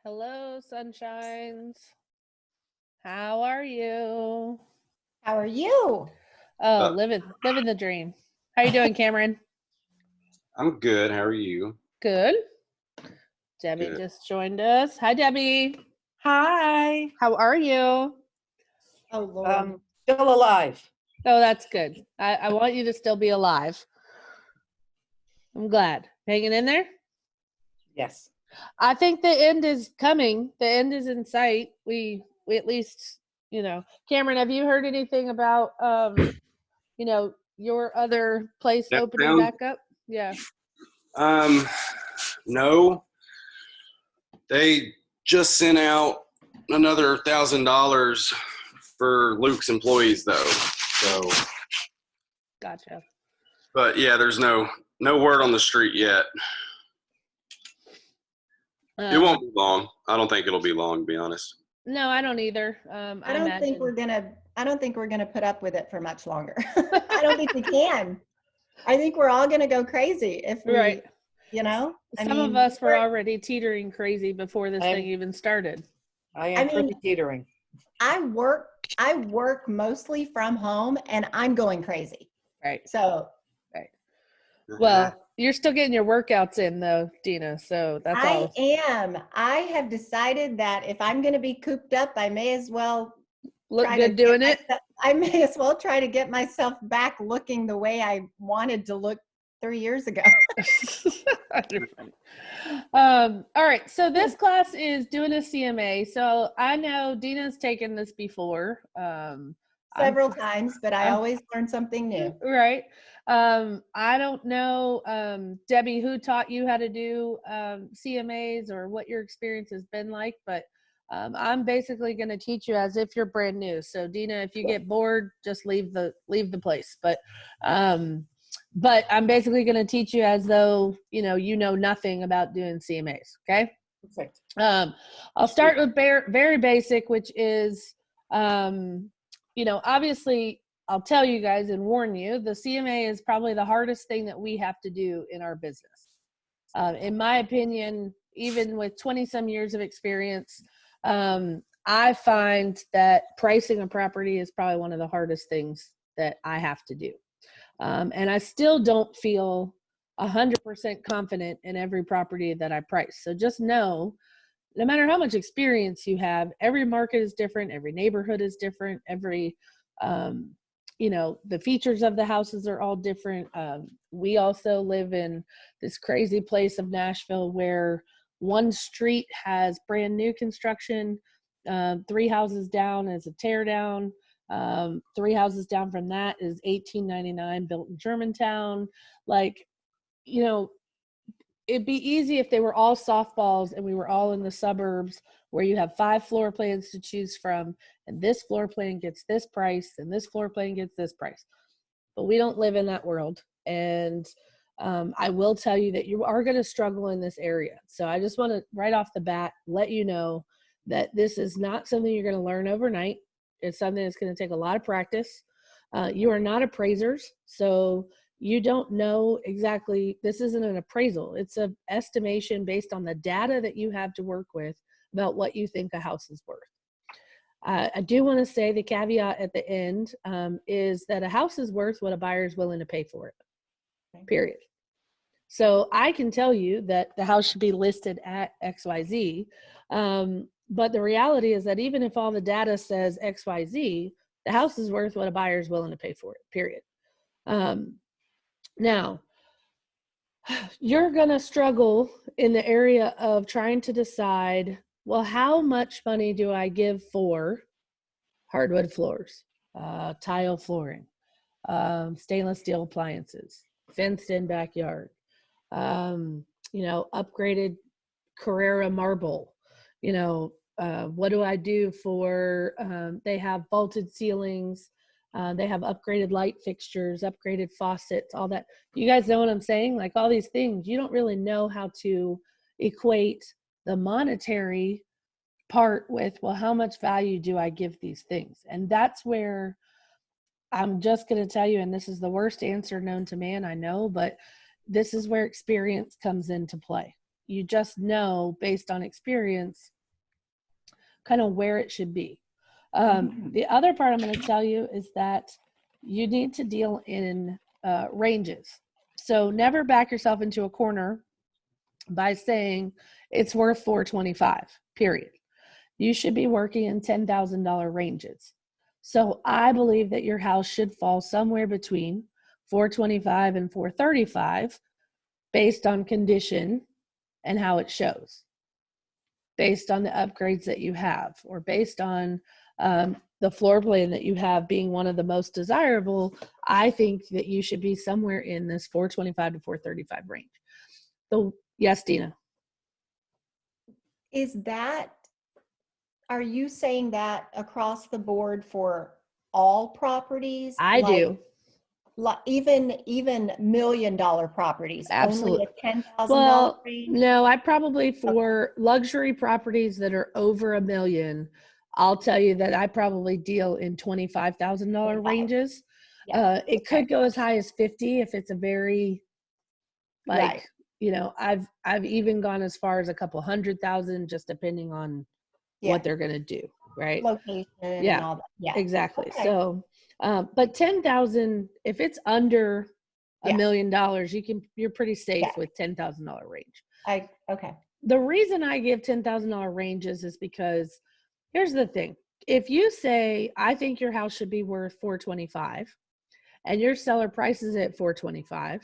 Hello, sunshines. How are you? How are you? Oh, living the dream. How you doing, Cameron? I'm good. How are you? Good. Debbie Good. just joined us. Hi, Debbie. Hi. How are you? Oh, Lord. Still alive. Oh, that's good. I want you to still be alive. I'm glad. Hanging in there? Yes. I think the end is coming. The end is in sight. We at least, Cameron, have you heard anything about your other place opening Downtown? back up? Yeah. No. They just sent out another $1,000 for Luke's employees, though. So, Gotcha. but yeah, there's no word on the street yet. It won't be long. I don't think it'll be long, to be honest. No, I don't either. I don't think we're gonna put up with it for much longer. I don't think we can. I think we're all gonna go crazy if we, right. Some of us were already teetering crazy before this thing even started. I am pretty teetering. I work mostly from home and I'm going crazy. Right. So. Right. Well, you're still getting your workouts in though, Dina. So that's all. I am. I have decided that if I'm going to be cooped up, I may as well look good doing it. I may as well try to get myself back looking the way I wanted to look 3 years ago. All right. So this class is doing a CMA. So I know Dina's taken this before. Several times, but I always learn something new. Right. I don't know, Debbie, who taught you how to do CMAs or what your experience has been like, but I'm basically going to teach you as if you're brand new. So Dina, if you get bored, just leave the place. But I'm basically going to teach you as though you know nothing about doing CMAs. Okay. Perfect. I'll start with very basic, which is obviously I'll tell you guys and warn you, the CMA is probably the hardest thing that we have to do in our business. In my opinion, even with 20 some years of experience, I find that pricing a property is probably one of the hardest things that I have to do. And I still don't feel 100% confident in every property that I price. So just know, no matter how much experience you have, every market is different, every neighborhood is different, every the features of the houses are all different. We also live in this crazy place of Nashville where one street has brand new construction, 3 houses down is a tear down, 3 houses down from that is 1899 built in Germantown. It'd be easy if they were all softballs and we were all in the suburbs where you have 5 floor plans to choose from, and this floor plan gets this price and this floor plan gets this price. But we don't live in that world. And I will tell you that you are going to struggle in this area. So I just want to right off the bat let you know that this is not something you're going to learn overnight. It's something that's going to take a lot of practice. You are not appraisers, so you don't know exactly. This isn't an appraisal. It's an estimation based on the data that you have to work with about what you think a house is worth. I do want to say the caveat at the end is that a house is worth what a buyer is willing to pay for it, period. So I can tell you that the house should be listed at XYZ, but the reality is that even if all the data says XYZ, the house is worth what a buyer is willing to pay for it, period. Now, you're going to struggle in the area of trying to decide, well, how much money do I give for hardwood floors, tile flooring, stainless steel appliances, fenced in backyard, upgraded Carrara marble, what do I do for, they have vaulted ceilings, they have upgraded light fixtures, upgraded faucets, all that. You guys know what I'm saying? Like all these things, you don't really know how to equate the monetary part with, well, how much value do I give these things? And that's where I'm just going to tell you, and this is the worst answer known to man, I know, but this is where experience comes into play. You just know based on experience kind of where it should be. Mhm. The other part I'm going to tell you is that you need to deal in ranges. So never back yourself into a corner by saying it's worth $425, period. You should be working in $10,000 ranges. So I believe that your house should fall somewhere between $425 and $435 based on condition and how it shows, based on the upgrades that you have, or based on the floor plan that you have being one of the most desirable. I think that you should be somewhere in this $425 to $435 range. So yes, Dina. Are you saying that across the board for all properties? I do. Like even $1 million properties, Absolutely. only a $10,000 Well, range? no, I probably for luxury properties that are over $1 million, I'll tell you that I probably deal in $25,000 ranges. Yeah. It could go as high as 50 if it's a very Right. you know, I've even gone as far as a couple 100,000, just depending on what they're going to do, right? Location Yeah. and all that. Yeah. Exactly. Okay. So, but 10,000, if it's under $1 Yeah. million, you're pretty safe Yeah. with $10,000 range. Okay. The reason I give $10,000 ranges is because here's the thing. If you say, I think your house should be worth $425 and your seller prices it at $425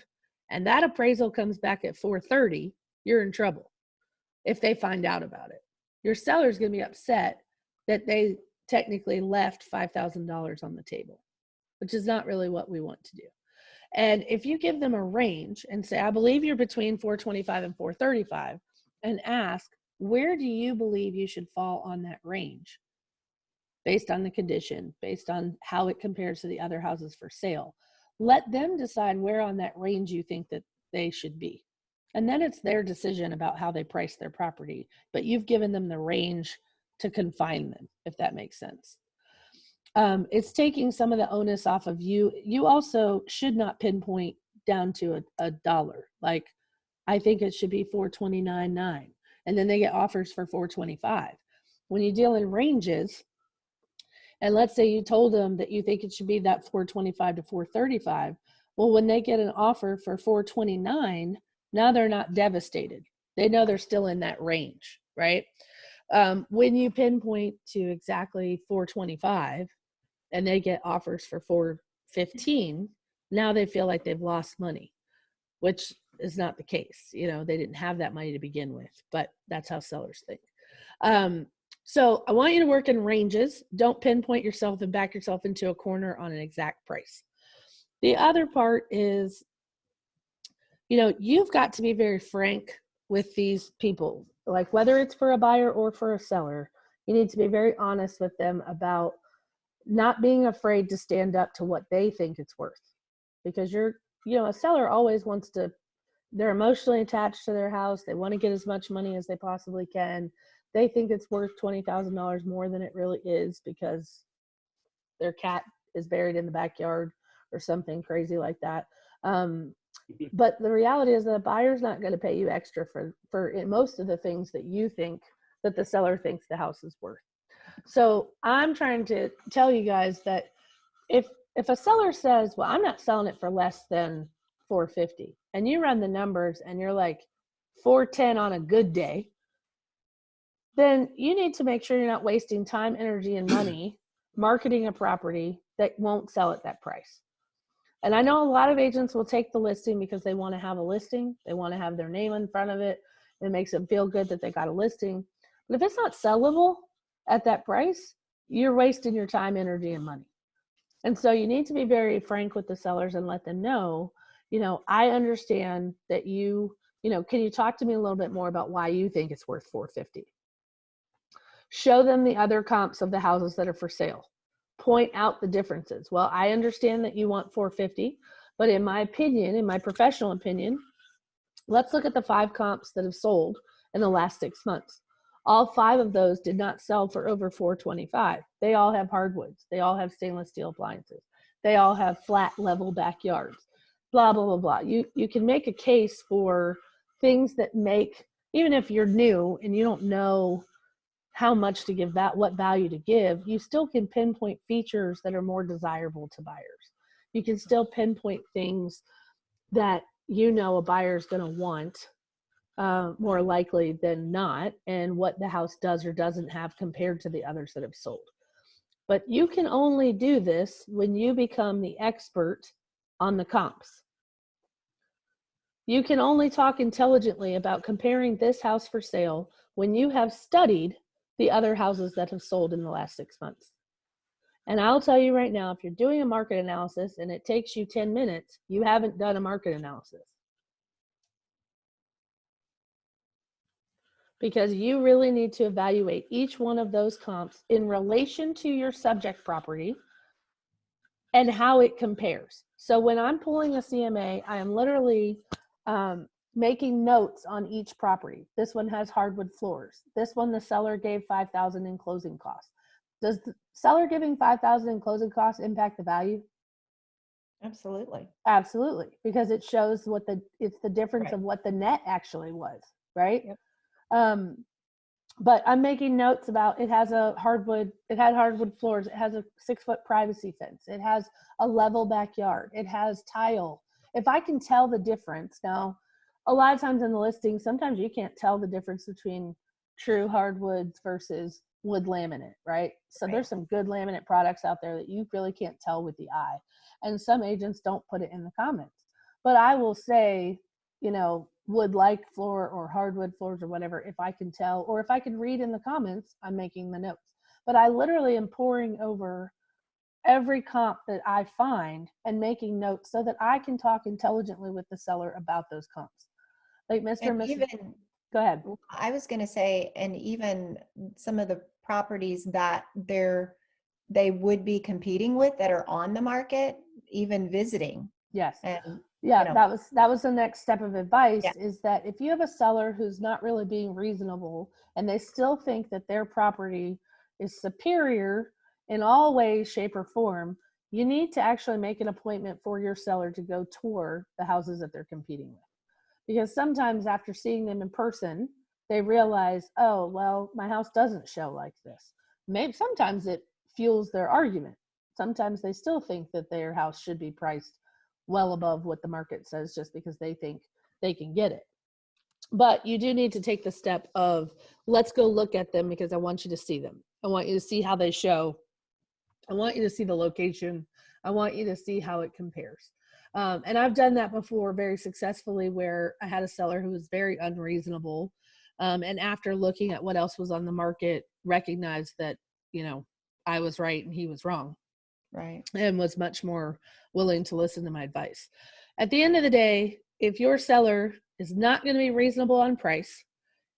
and that appraisal comes back at $430, you're in trouble if they find out about it. Your seller's going to be upset that they technically left $5,000 on the table, which is not really what we want to do. And if you give them a range and say, I believe you're between $425 and $435, and ask, where do you believe you should fall on that range based on the condition, based on how it compares to the other houses for sale? Let them decide where on that range you think that they should be. And then it's their decision about how they price their property, but you've given them the range to confine them, if that makes sense. It's taking some of the onus off of you. You also should not pinpoint down to a dollar. Like, I think it should be $429.9, and then they get offers for $425. When you deal in ranges, and let's say you told them that you think it should be that $425 to $435, well, when they get an offer for $429, now they're not devastated. They know they're still in that range, right? When you pinpoint to exactly $425 and they get offers for $415, now they feel like they've lost money, which is not the case. You know, they didn't have that money to begin with, but that's how sellers think. So I want you to work in ranges. Don't pinpoint yourself and back yourself into a corner on an exact price. The other part is, you know, you've got to be very frank with these people, like whether it's for a buyer or for a seller. You need to be very honest with them about not being afraid to stand up to what they think it's worth, because a seller always wants to, they're emotionally attached to their house. They want to get as much money as they possibly can. They think it's worth $20,000 more than it really is because their cat is buried in the backyard or something crazy like that. But the reality is that a buyer's not going to pay you extra for most of the things that you think that the seller thinks the house is worth. So I'm trying to tell you guys that if a seller says, well, I'm not selling it for less than $450, and you run the numbers and you're like $410 on a good day, then you need to make sure you're not wasting time, energy, and money marketing a property that won't sell at that price. And I know a lot of agents will take the listing because they want to have a listing. They want to have their name in front of it. It makes them feel good that they got a listing. But if it's not sellable at that price, you're wasting your time, energy, and money. And so you need to be very frank with the sellers and let them know, I understand that can you talk to me a little bit more about why you think it's worth $450? Show them the other comps of the houses that are for sale. Point out the differences. Well, I understand that you want $450, but in my opinion, in my professional opinion, let's look at the 5 comps that have sold in the last 6 months. All 5 of those did not sell for over $425. They all have hardwoods. They all have stainless steel appliances. They all have flat level backyards, blah, blah, blah, blah. You can make a case for things that make, even if you're new and you don't know how much to give, that what value to give, you still can pinpoint features that are more desirable to buyers. You can still pinpoint things that a buyer is going to want more likely than not, and what the house does or doesn't have compared to the others that have sold. But you can only do this when you become the expert on the comps. You can only talk intelligently about comparing this house for sale when you have studied the other houses that have sold in the last 6 months. And I'll tell you right now, if you're doing a market analysis and it takes you 10 minutes, you haven't done a market analysis. Because you really need to evaluate each one of those comps in relation to your subject property and how it compares. So when I'm pulling a CMA, I am literally making notes on each property. This one has hardwood floors. This one, the seller gave $5,000 in closing costs. Does the seller giving $5,000 in closing costs impact the value? Absolutely. Absolutely, because it shows it's the difference Right. of what the net actually was, right? Yep. But I'm making notes about it had hardwood floors. It has a 6-foot privacy fence. It has a level backyard. It has tile. If I can tell the difference, now, a lot of times in the listing, sometimes you can't tell the difference between true hardwoods versus wood laminate, right? So Right. there's some good laminate products out there that you really can't tell with the eye. And some agents don't put it in the comments. But I will say, wood like floor or hardwood floors or whatever, if I can tell, or if I can read in the comments, I'm making the notes. But I literally am poring over every comp that I find and making notes so that I can talk intelligently with the seller about those comps. Like Mr. and And Mrs. even, Go ahead. I was going to say, and even some of the properties that they would be competing with that are on the market, even visiting. Yes. And Yeah, that was the next step of advice, Yeah. is that if you have a seller who's not really being reasonable and they still think that their property is superior in all ways, shape, or form, you need to actually make an appointment for your seller to go tour the houses that they're competing with. Because sometimes after seeing them in person, they realize, oh, well, my house doesn't show like this. Maybe sometimes it fuels their argument. Sometimes they still think that their house should be priced well above what the market says just because they think they can get it. But you do need to take the step of, let's go look at them, because I want you to see them. I want you to see how they show. I want you to see the location. I want you to see how it compares. And I've done that before very successfully, where I had a seller who was very unreasonable. And after looking at what else was on the market, recognized that, I was right and he was wrong. Right. And was much more willing to listen to my advice. At the end of the day, if your seller is not going to be reasonable on price,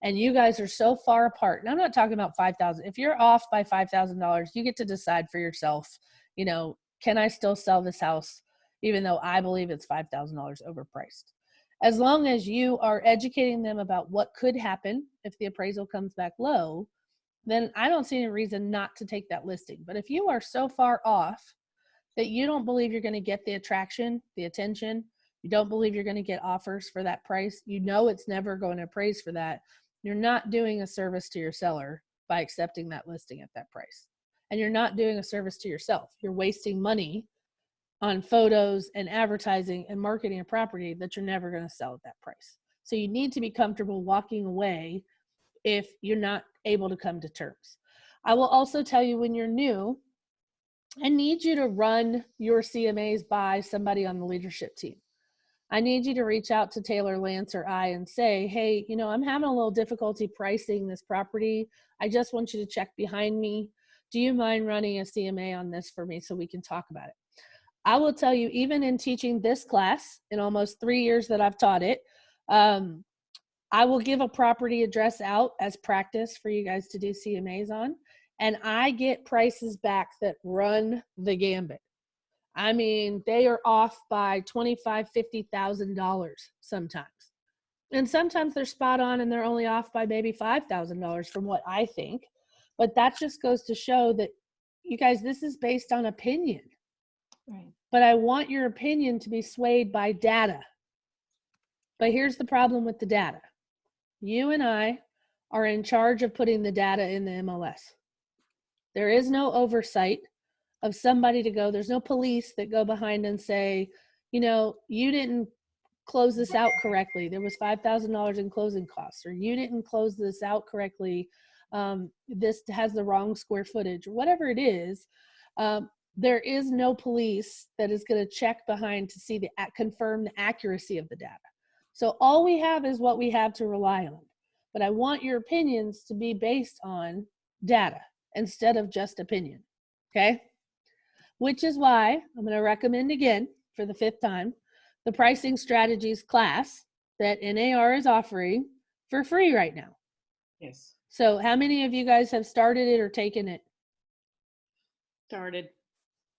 and you guys are so far apart, and I'm not talking about $5,000. If you're off by $5,000, you get to decide for yourself, can I still sell this house even though I believe it's $5,000 overpriced? As long as you are educating them about what could happen if the appraisal comes back low, then I don't see any reason not to take that listing. But if you are so far off that you don't believe you're going to get the attraction, the attention, you don't believe you're going to get offers for that price, it's never going to appraise for that, you're not doing a service to your seller by accepting that listing at that price. And you're not doing a service to yourself. You're wasting money on photos and advertising and marketing a property that you're never going to sell at that price. So you need to be comfortable walking away if you're not able to come to terms. I will also tell you, when you're new, I need you to run your CMAs by somebody on the leadership team. I need you to reach out to Taylor, Lance, or I and say, hey, I'm having a little difficulty pricing this property. I just want you to check behind me. Do you mind running a CMA on this for me so we can talk about it? I will tell you, even in teaching this class, in almost 3 years that I've taught it, I will give a property address out as practice for you guys to do CMAs on. And I get prices back that run the gambit. I mean, they are off by $25,000, $50,000 sometimes. And sometimes they're spot on and they're only off by maybe $5,000 from what I think. But that just goes to show that, you guys, this is based on opinion. Right. But I want your opinion to be swayed by data. But here's the problem with the data. You and I are in charge of putting the data in the MLS. There is no oversight of somebody to go. There's no police that go behind and say, you know, you didn't close this out correctly. There was $5,000 in closing costs, or you didn't close this out correctly. This has the wrong square footage, or whatever it is. There is no police that is going to check behind to see confirm the accuracy of the data. So all we have is what we have to rely on. But I want your opinions to be based on data instead of just opinion. Okay? Which is why I'm going to recommend again for the 5th time the pricing strategies class that NAR is offering for free right now. Yes. So how many of you guys have started it or taken it? Started.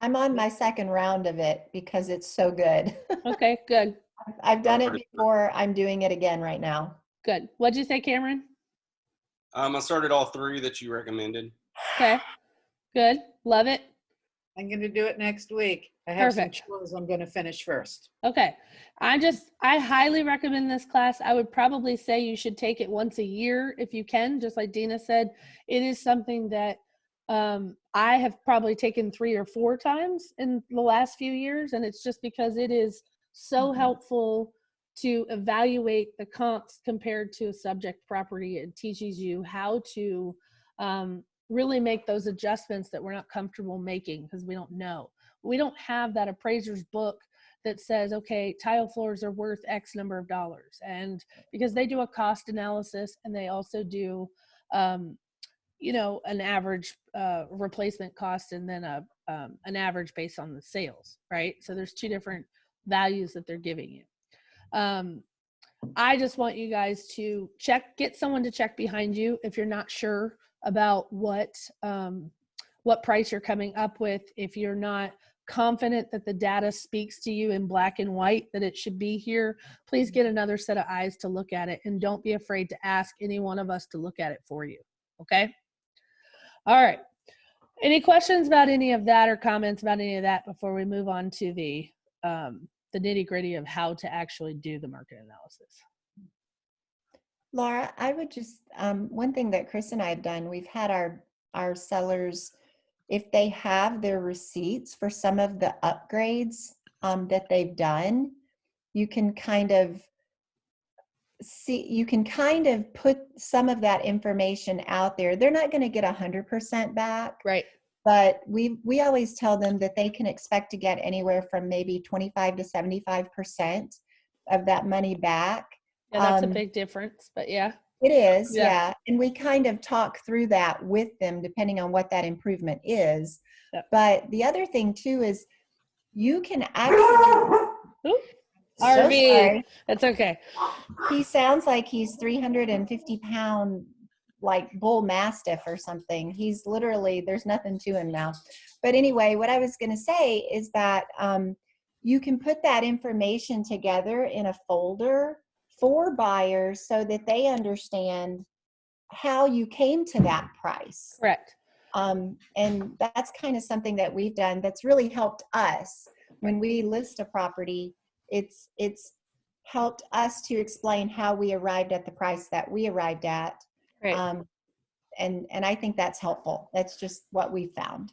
I'm on my 2nd round of it because it's so good. Okay, good. I've done it before. I'm doing it again right now. Good. What'd you say, Cameron? I started all 3 that you recommended. Okay, good. Love it. I'm going to do it next week. I have Perfect. some chores I'm going to finish first. Okay. I highly recommend this class. I would probably say you should take it once a year if you can, just like Dina said. It is something that I have probably taken 3 or 4 times in the last few years. And it's just because it is so helpful to evaluate the comps compared to a subject property. It teaches you how to really make those adjustments that we're not comfortable making because we don't know. We don't have that appraiser's book that says, okay, tile floors are worth X number of dollars. And because they do a cost analysis and they also do, you know, an average replacement cost and then an average based on the sales, right? So there's 2 different values that they're giving you. I just want you guys to get someone to check behind you if you're not sure about what price you're coming up with. If you're not confident that the data speaks to you in black and white, that it should be here, please get another set of eyes to look at it. And don't be afraid to ask any one of us to look at it for you. Okay? All right. Any questions about any of that or comments about any of that before we move on to the nitty-gritty of how to actually do the market analysis? Laura, I would just, one thing that Chris and I have done, we've had our sellers, if they have their receipts for some of the upgrades that they've done, you can kind of put some of that information out there. They're not going to get 100% back. Right. But we always tell them that they can expect to get anywhere from maybe 25 to 75% of that money back. Yeah, that's a big difference, but yeah. It is, yeah. And we kind of talk through that with them depending on what that improvement is. Yep. But the other thing too is you can actually... Ooh, So RV, sorry. that's okay. He sounds like he's 350-pound like bull mastiff or something. He's literally, there's nothing to him now. But anyway, what I was going to say is that you can put that information together in a folder for buyers so that they understand how you came to that price. Correct. And that's kind of something that we've done that's really helped us when we list a property. It's helped us to explain how we arrived at the price that we arrived at. Right. And I think that's helpful. That's just what we found.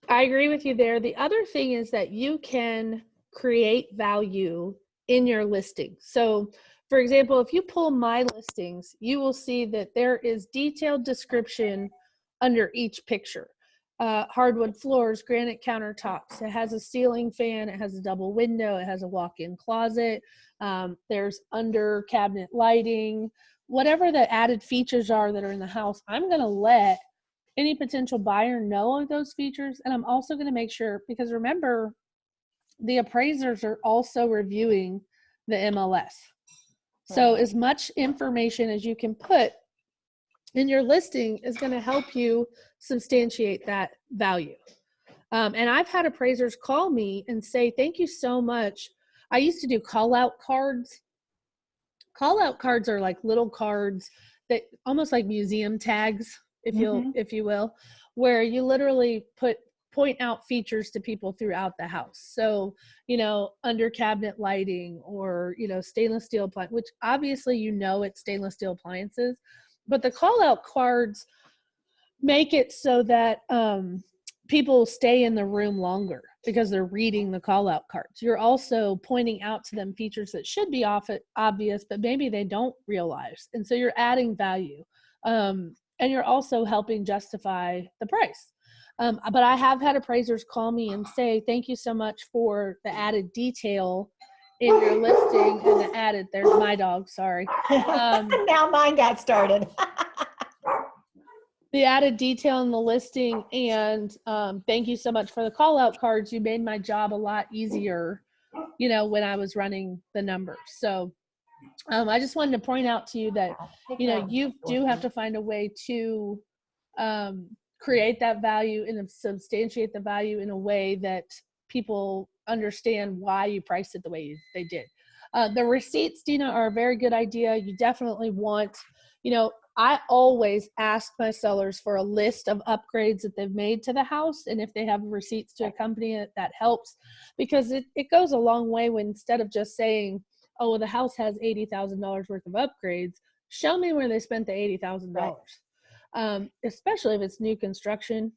I agree with you there. The other thing is that you can create value in your listing. So for example, if you pull my listings, you will see that there is detailed description under each picture. Hardwood floors, granite countertops. It has a ceiling fan. It has a double window. It has a walk-in closet. There's under cabinet lighting. Whatever the added features are that are in the house, I'm going to let any potential buyer know of those features. And I'm also going to make sure, because remember, the appraisers are also reviewing the MLS. So as much information as you can put in your listing is going to help you substantiate that value. And I've had appraisers call me and say, thank you so much. I used to do call out cards. Call out cards are like little cards that almost like museum tags, if you will, where you literally point out features to people throughout the house. So, you know, under cabinet lighting or, you know, stainless steel appliance, which obviously, you know, it's stainless steel appliances, But the call out cards make it so that people stay in the room longer because they're reading the call out cards. You're also pointing out to them features that should be obvious, but maybe they don't realize. And so you're adding value. And you're also helping justify the price. But I have had appraisers call me and say, thank you so much for the added detail in your listing and the added, there's my dog, sorry. Now mine got started. The added detail in the listing, and thank you so much for the call out cards. You made my job a lot easier, you know, when I was running the numbers. So I just wanted to point out to you that, you know, you do have to find a way to create that value and substantiate the value in a way that people understand why you priced it the way they did. The receipts, Dina, are a very good idea. You definitely want, you know, I always ask my sellers for a list of upgrades that they've made to the house. And if they have receipts to accompany it, that helps, because it goes a long way when, instead of just saying, oh, well, the house has $80,000 worth of upgrades, show me where they spent the $80,000. Especially if it's new construction,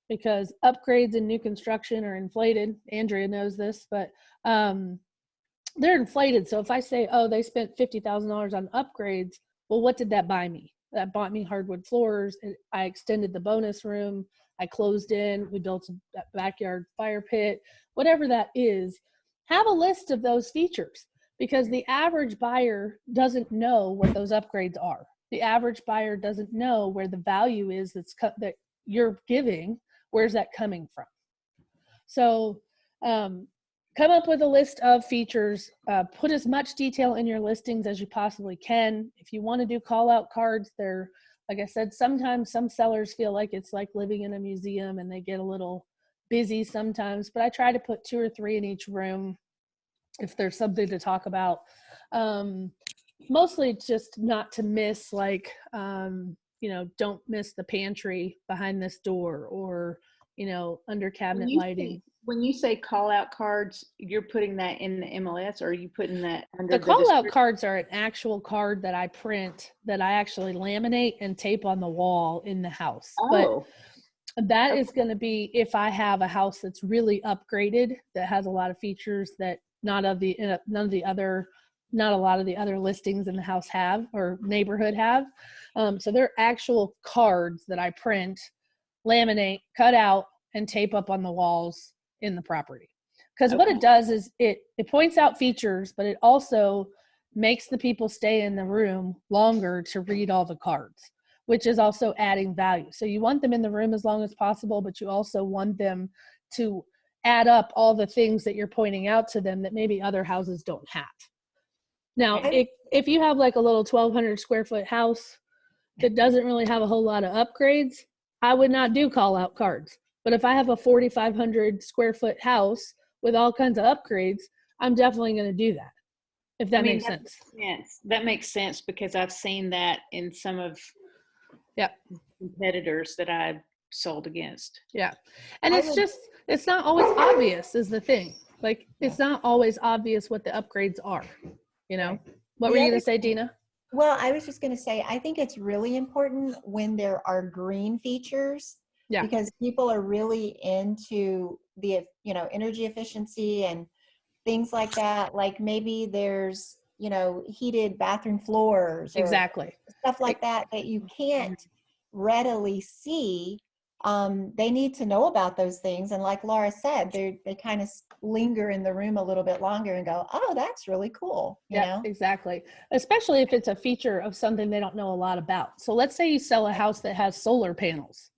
because upgrades in new construction are inflated. Andrea knows this, but they're inflated. So if I say, oh, they spent $50,000 on upgrades, well, what did that buy me? That bought me hardwood floors. I extended the bonus room. I closed in. We built a backyard fire pit. Whatever that is, have a list of those features, because the average buyer doesn't know what those upgrades are. The average buyer doesn't know where the value is that you're giving. Where's that coming from? So come up with a list of features. Put as much detail in your listings as you possibly can. If you want to do call out cards, they're, like I said, sometimes some sellers feel like it's like living in a museum and they get a little busy sometimes, but I try to put 2 or 3 in each room if there's something to talk about. Mostly just not to miss, like, you know, don't miss the pantry behind this door, or, you know, under cabinet lighting. When you say call out cards, you're putting that in the MLS, or are you putting that under The call out cards are an actual card that I print, that I actually laminate and tape on the wall in the house. Oh. But that is going to be if I have a house that's really upgraded, that has a lot of features that not a lot of the other listings in the house have, or neighborhood have. So they're actual cards that I print, laminate, cut out, and tape up on the walls in the property. Because what it does is it points out features, but it also makes the people stay in the room longer to read all the cards, which is also adding value. So you want them in the room as long as possible, but you also want them to add up all the things that you're pointing out to them that maybe other houses don't have. Now, if you have like a little 1,200 square foot house that doesn't really have a whole lot of upgrades, I would not do call out cards. But if I have a 4,500 square foot house with all kinds of upgrades, I'm definitely going to do that. If that makes sense. That makes sense, because I've seen that in some of competitors that I've sold against. Yeah. And it's not always obvious is the thing. Like, it's not always obvious what the upgrades are, you know? What were you going to say, Dina? Well, I was just going to say, I think it's really important when there are green features, because people are really into the, you know, energy efficiency and things like that. Like maybe there's, you know, heated bathroom floors, or stuff like that you can't readily see. They need to know about those things. And like Laura said, they kind of linger in the room a little bit longer and go, oh, that's really cool. You know? Exactly. Especially if it's a feature of something they don't know a lot about. So let's say you sell a house that has solar panels.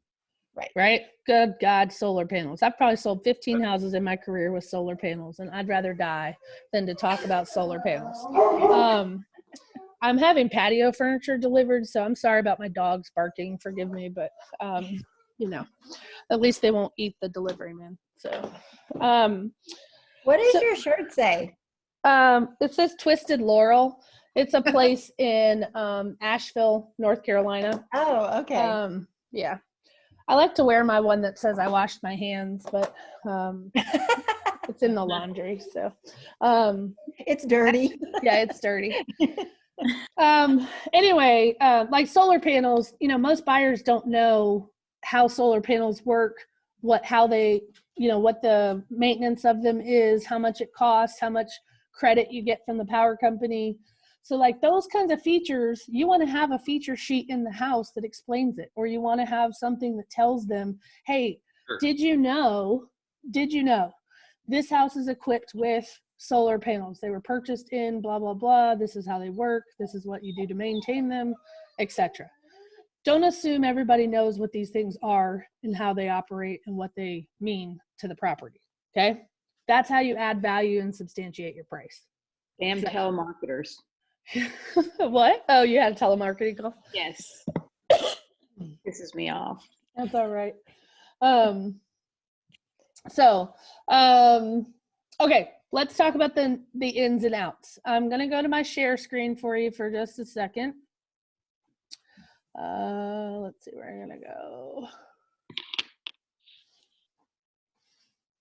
Right? Good God, solar panels. I've probably sold 15 houses in my career with solar panels, and I'd rather die than to talk about solar panels. I'm having patio furniture delivered, so I'm sorry about my dogs barking. Forgive me, but you know, at least they won't eat the delivery man. So, what does your shirt say? It says Twisted Laurel. It's a place in Asheville, North Carolina. Oh, okay. Yeah. I like to wear my one that says I washed my hands, but it's in the laundry. So it's dirty. Yeah, it's dirty. Anyway, like solar panels, most buyers don't know how solar panels work, how they, what the maintenance of them is, how much it costs, how much credit you get from the power company. So like those kinds of features, you want to have a feature sheet in the house that explains it, or you want to have something that tells them, hey, Sure. did you know this house is equipped with solar panels? They were purchased in blah, blah, blah. This is how they work. This is what you do to maintain them, etc. Don't assume everybody knows what these things are and how they operate and what they mean to the property. Okay. That's how you add value and substantiate your price. Damn telemarketers. What? Oh, you had a telemarketing call? Yes. Pisses me off. That's all right. Okay, let's talk about the ins and outs. I'm going to go to my share screen for you for just a second. Let's see where I'm going to go.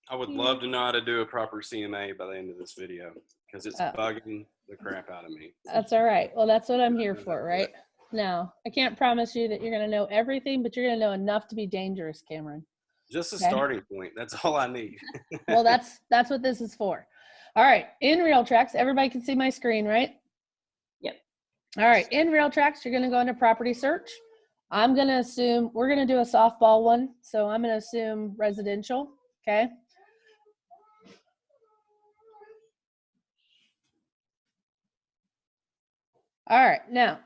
I would love to know how to do a proper CMA by the end of this video because it's bugging the crap out of me. That's all right. Well, that's what I'm here for, right? Now, I can't promise you that you're going to know everything, but you're going to know enough to be dangerous, Cameron. Just a starting point. That's all I need. Well, that's what this is for. All right. In RealTracs, everybody can see my screen, right? Yep. All right. In RealTracs, you're going to go into property search. I'm going to assume we're going to do a softball one. So I'm going to assume residential. Okay. All right. Now,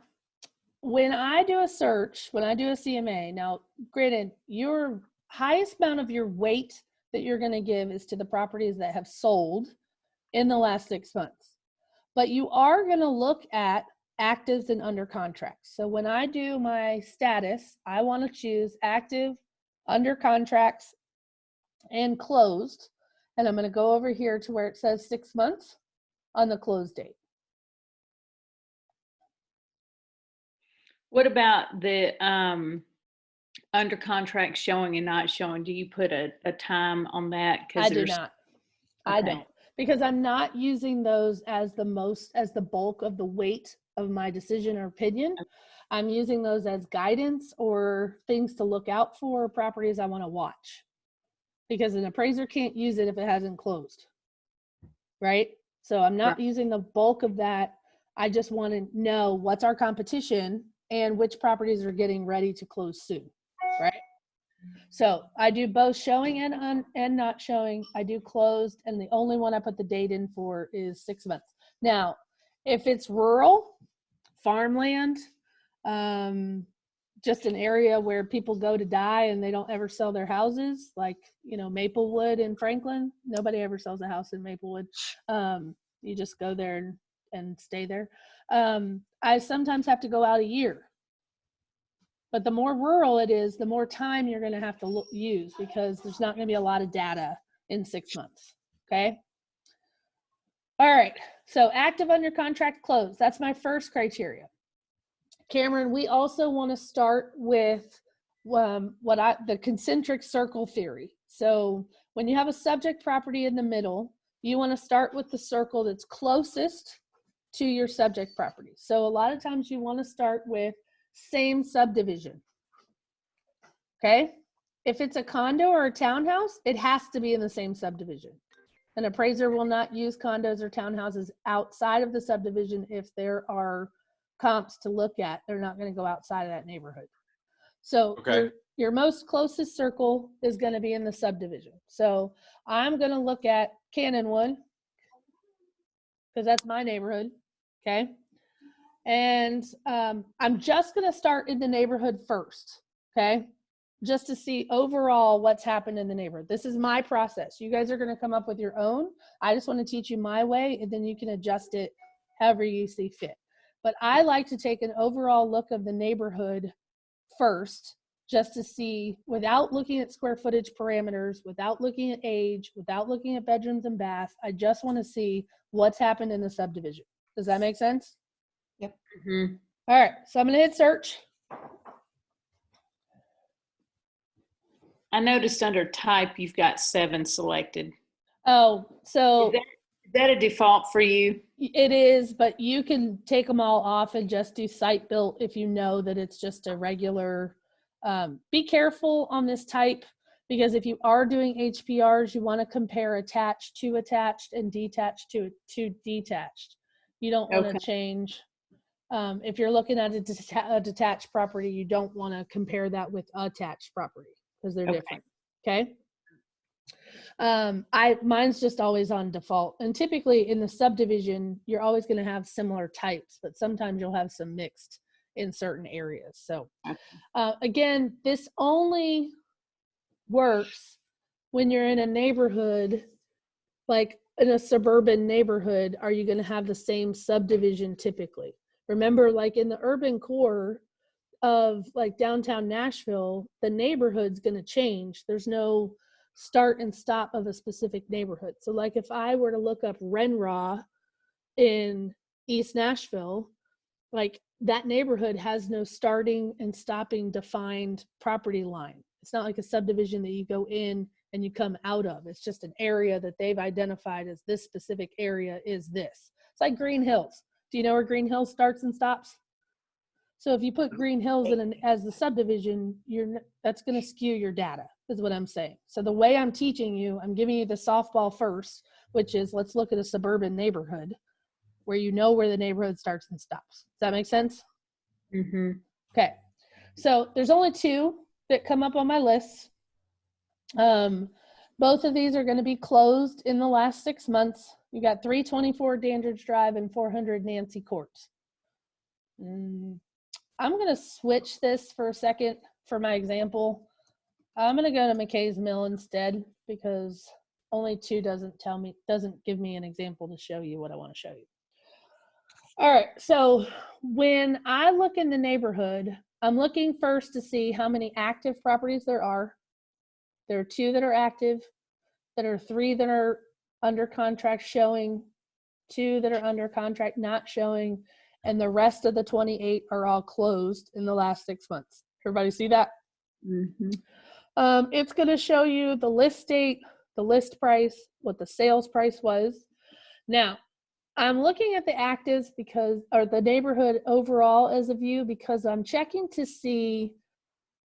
when I do a search, when I do a CMA, now, granted, your highest amount of your weight that you're going to give is to the properties that have sold in the last 6 months. But you are going to look at actives and under contracts. So when I do my status, I want to choose active, under contracts, and closed. And I'm going to go over here to where it says 6 months on the close date. What about the under contract showing and not showing? Do you put a time on that? I do not. Okay. I don't, because I'm not using those as the bulk of the weight of my decision or opinion. I'm using those as guidance or things to look out for, properties I want to watch, because an appraiser can't use it if it hasn't closed, right? So I'm not using the bulk of that. I just want to know what's our competition and which properties are getting ready to close soon, right? So I do both showing and not showing. I do closed, and the only one I put the date in for is 6 months. Now, if it's rural, farmland, just an area where people go to die and they don't ever sell their houses, like, Maplewood in Franklin, nobody ever sells a house in Maplewood. You just go there and stay there. I sometimes have to go out a year. But the more rural it is, the more time you're going to have to use, because there's not going to be a lot of data in 6 months. Okay. All right. So active, under contract, closed. That's my first criteria. Cameron, we also want to start with the concentric circle theory. So when you have a subject property in the middle, you want to start with the circle that's closest to your subject property. So a lot of times you want to start with same subdivision. Okay. If it's a condo or a townhouse, it has to be in the same subdivision. An appraiser will not use condos or townhouses outside of the subdivision if there are comps to look at. They're not going to go outside of that neighborhood. So your most closest circle is going to be in the subdivision. So I'm going to look at Cannonwood because that's my neighborhood. Okay. And I'm just going to start in the neighborhood first, okay, just to see overall what's happened in the neighborhood. This is my process. You guys are going to come up with your own. I just want to teach you my way, and then you can adjust it however you see fit. But I like to take an overall look of the neighborhood first, just to see, without looking at square footage parameters, without looking at age, without looking at bedrooms and baths. I just want to see what's happened in the subdivision. Does that make sense? Yep. Mm-hmm. All right, so I'm going to hit search. I noticed under type, you've got 7 selected. Oh, so Is that a default for you? It is, but you can take them all off and just do site built if you know that it's just a regular. Be careful on this type, because if you are doing HPRs, you want to compare attached to attached and detached to detached. You don't want to Okay. change. If you're looking at a detached property, you don't want to compare that with attached property because they're Okay. different. Okay. Mine's just always on default, and typically in the subdivision you're always going to have similar types, but sometimes you'll have some mixed in certain areas. So again, this only works when you're in a neighborhood, like in a suburban neighborhood. Are you going to have the same subdivision typically? Remember, like in the urban core of like downtown Nashville, the neighborhood's going to change. There's no start and stop of a specific neighborhood. So like if I were to look up Renraw in East Nashville, like that neighborhood has no starting and stopping defined property line. It's not like a subdivision that you go in and you come out of. It's just an area that they've identified as this specific area is this. It's like Green Hills. Do you know where Green Hills starts and stops? So if you put Green Hills in as the subdivision, that's going to skew your data, is what I'm saying. So the way I'm teaching you, I'm giving you the softball first, which is let's look at a suburban neighborhood where you know where the neighborhood starts and stops. Does that make sense? Mm-hmm. Okay. So there's only 2 that come up on my list. Both of these are going to be closed in the last 6 months. You got 324 Dandridge Drive and 400 Nancy Court. I'm going to switch this for a second for my example. I'm going to go to McKay's Mill instead, because only 2 doesn't give me an example to show you what I want to show you. All right. So when I look in the neighborhood, I'm looking first to see how many active properties there are. There are 2 that are active. There are 3 that are under contract showing, 2 that are under contract not showing, and the rest of the 28 are all closed in the last 6 months. Everybody see that? Mm-hmm. It's going to show you the list date, the list price, what the sales price was. Now, I'm looking at the actives or the neighborhood overall as a view, because I'm checking to see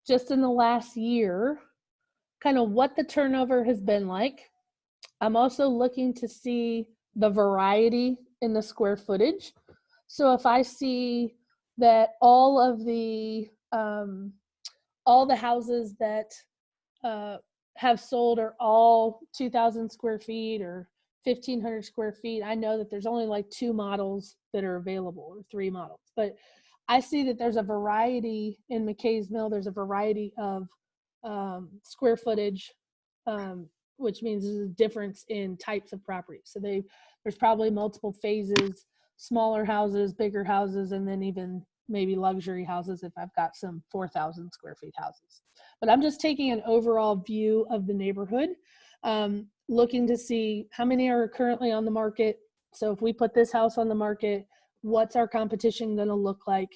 just in the last year kind of what the turnover has been like. I'm also looking to see the variety in the square footage. So if I see that all the houses that have sold are all 2,000 square feet or 1,500 square feet, I know that there's only like 2 models that are available, or 3 models. But I see that there's a variety in McKay's Mill. There's a variety of square footage, which means there's a difference in types of properties. So there's probably multiple phases, smaller houses, bigger houses, and then even maybe luxury houses if I've got some 4,000 square feet houses. But I'm just taking an overall view of the neighborhood, looking to see how many are currently on the market. So if we put this house on the market, what's our competition going to look like?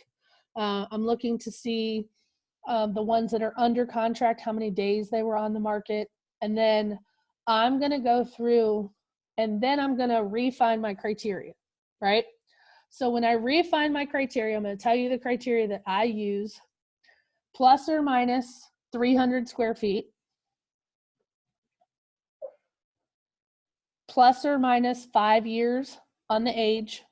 I'm looking to see the ones that are under contract, how many days they were on the market. And then I'm going to go through and then I'm going to refine my criteria, right? So when I refine my criteria, I'm going to tell you the criteria that I use: plus or minus 300 square feet, plus or minus 5 years on the age,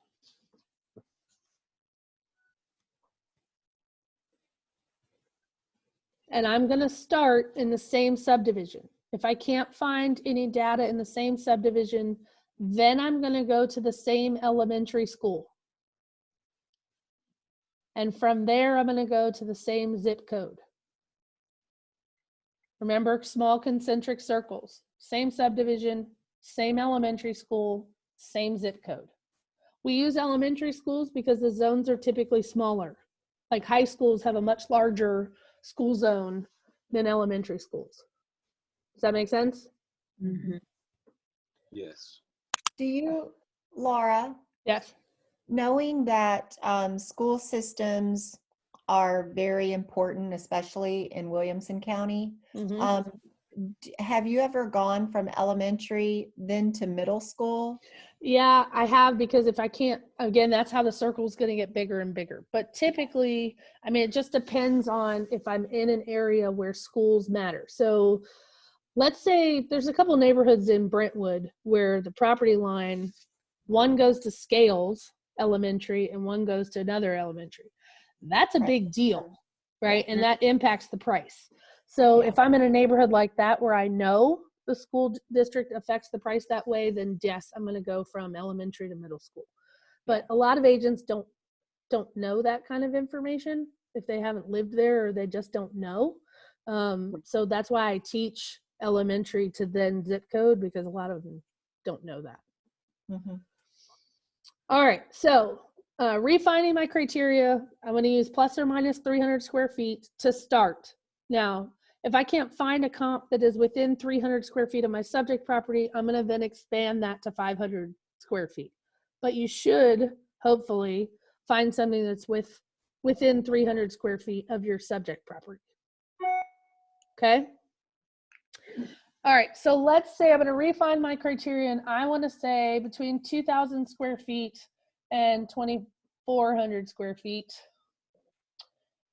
and I'm going to start in the same subdivision. If I can't find any data in the same subdivision, then I'm going to go to the same elementary school. And from there, I'm going to go to the same zip code. Remember, small concentric circles, same subdivision, same elementary school, same zip code. We use elementary schools because the zones are typically smaller. Like high schools have a much larger school zone than elementary schools. Does that make sense? Mm-hmm. Yes. Do you, Laura, Yes. knowing that school systems are very important, especially in Williamson County, Mm-hmm. have you ever gone from elementary then to middle school? Yeah, I have, because if I can't, again, that's how the circle is going to get bigger and bigger. But typically, I mean, it just depends on if I'm in an area where schools matter. So let's say there's a couple neighborhoods in Brentwood where the property line, one goes to Scales Elementary and one goes to another elementary. That's a big deal, right? And that impacts the price. So if I'm in a neighborhood like that where I know the school district affects the price that way, then yes, I'm going to go from elementary to middle school. But a lot of agents don't know that kind of information if they haven't lived there, or they just don't know. So that's why I teach elementary to then zip code, because a lot of them don't know that. Mm-hmm. All right, so refining my criteria, I'm going to use plus or minus 300 square feet to start. Now, if I can't find a comp that is within 300 square feet of my subject property, I'm going to then expand that to 500 square feet. But you should hopefully find something that's within 300 square feet of your subject property. Okay? All right, so let's say I'm going to refine my criteria, and I want to say between 2,000 square feet and 2,400 square feet.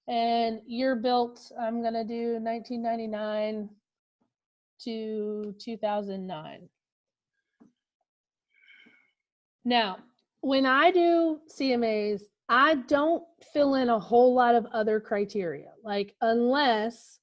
And year built, I'm going to do 1999 to 2009. Now, when I do CMAs, I don't fill in a whole lot of other criteria, like unless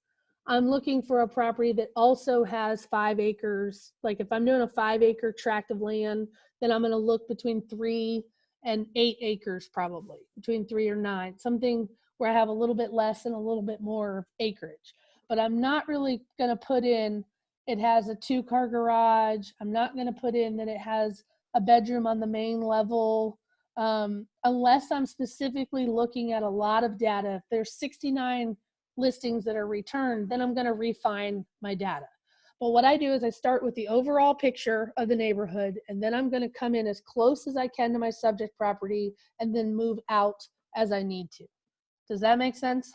I'm looking for a property that also has 5 acres. Like if I'm doing a 5-acre tract of land, then I'm going to look between 3 and 8 acres, probably between 3 or 9, something where I have a little bit less and a little bit more acreage. But I'm not really going to put in it has a 2-car garage. I'm not going to put in that it has a bedroom on the main level, unless I'm specifically looking at a lot of data. If there's 69 listings that are returned, then I'm going to refine my data. But what I do is I start with the overall picture of the neighborhood, and then I'm going to come in as close as I can to my subject property and then move out as I need to. Does that make sense?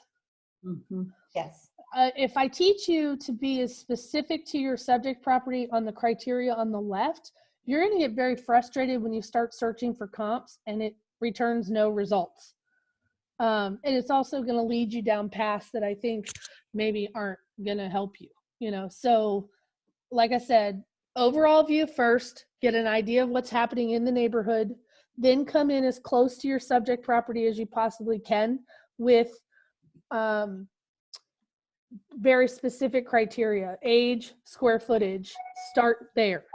Mm-hmm. Yes. If I teach you to be as specific to your subject property on the criteria on the left, you're going to get very frustrated when you start searching for comps and it returns no results. And it's also going to lead you down paths that I think maybe aren't going to help you, you know. So like I said, overall view first, get an idea of what's happening in the neighborhood, then come in as close to your subject property as you possibly can with very specific criteria, age, square footage, start there.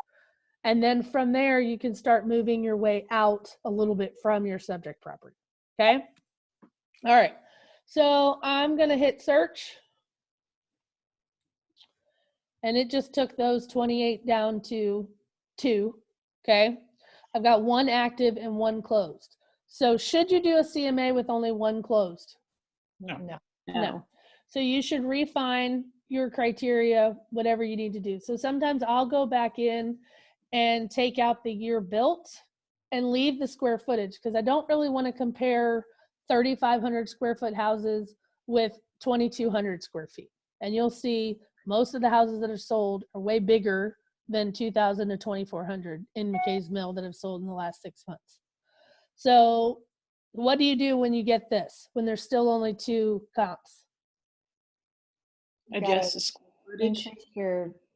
And then from there, you can start moving your way out a little bit from your subject property. Okay. All right. So I'm going to hit search. And it just took those 28 down to 2. Okay. I've got 1 active and 1 closed. So should you do a CMA with only 1 closed? No. So you should refine your criteria, whatever you need to do. So sometimes I'll go back in and take out the year built and leave the square footage, because I don't really want to compare 3,500 square foot houses with 2,200 square feet. And you'll see most of the houses that are sold are way bigger than 2,000 to 2,400 in McKay's Mill that have sold in the last 6 months. So what do you do when you get this, when there's still only 2 comps? Adjust the square footage.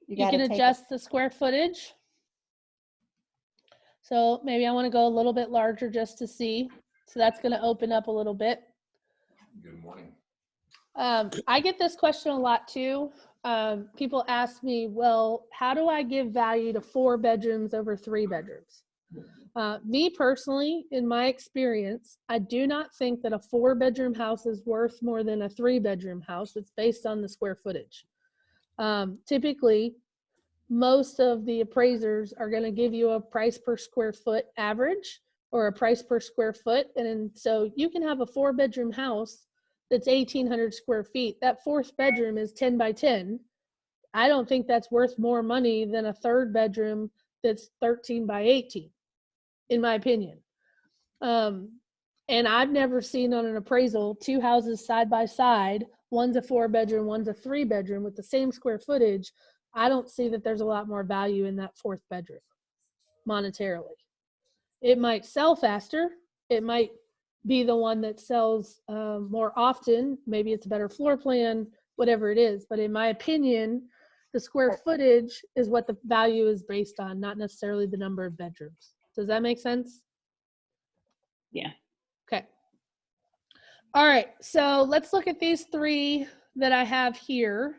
You can adjust the square footage. So maybe I want to go a little bit larger just to see. So that's going to open up a little bit. Good morning. I get this question a lot too. People ask me, well, how do I give value to 4 bedrooms over 3 bedrooms? Me personally, in my experience, I do not think that a 4-bedroom house is worth more than a 3-bedroom house. It's based on the square footage. Typically, most of the appraisers are going to give you a price per square foot average or a price per square foot. And so you can have a 4-bedroom house that's 1,800 square feet. That 4th bedroom is 10 by 10. I don't think that's worth more money than a 3rd bedroom that's 13 by 18, in my opinion. And I've never seen on an appraisal 2 houses side by side. One's a 4-bedroom, one's a 3-bedroom with the same square footage. I don't see that there's a lot more value in that 4th bedroom monetarily. It might sell faster. It might be the one that sells more often. Maybe it's a better floor plan, whatever it is. But in my opinion, the square footage is what the value is based on, not necessarily the number of bedrooms. Does that make sense? Yeah. Okay. All right. So let's look at these three that I have here.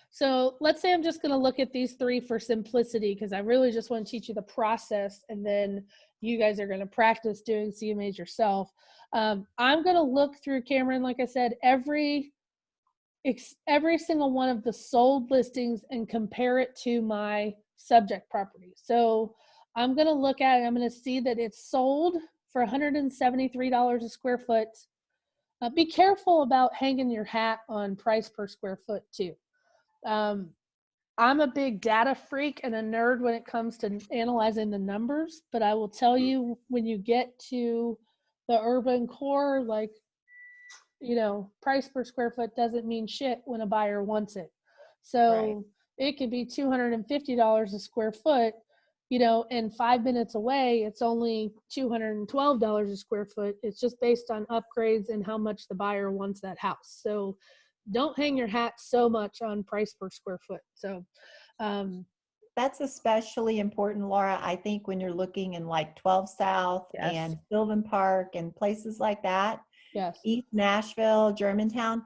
So let's say I'm just going to look at these three for simplicity, because I really just want to teach you the process, and then you guys are going to practice doing CMAs yourself. I'm going to look through, Cameron, like I said, every single one of the sold listings and compare it to my subject property. So I'm going to look at it. I'm going to see that it's sold for $173 a square foot. Be careful about hanging your hat on price per square foot too. I'm a big data freak and a nerd when it comes to analyzing the numbers, but I will tell you, when you get to the urban core, like, you know, price per square foot doesn't mean shit when a buyer wants it. So it could be $250 a square foot, you know, and 5 minutes away, it's only $212 a square foot. It's just based on upgrades and how much the buyer wants that house. So don't hang your hat so much on price per square foot. So that's especially important, Laura, I think, when you're looking in like 12 South Yes. and Sylvan Park and places like that, yes, East Nashville, Germantown,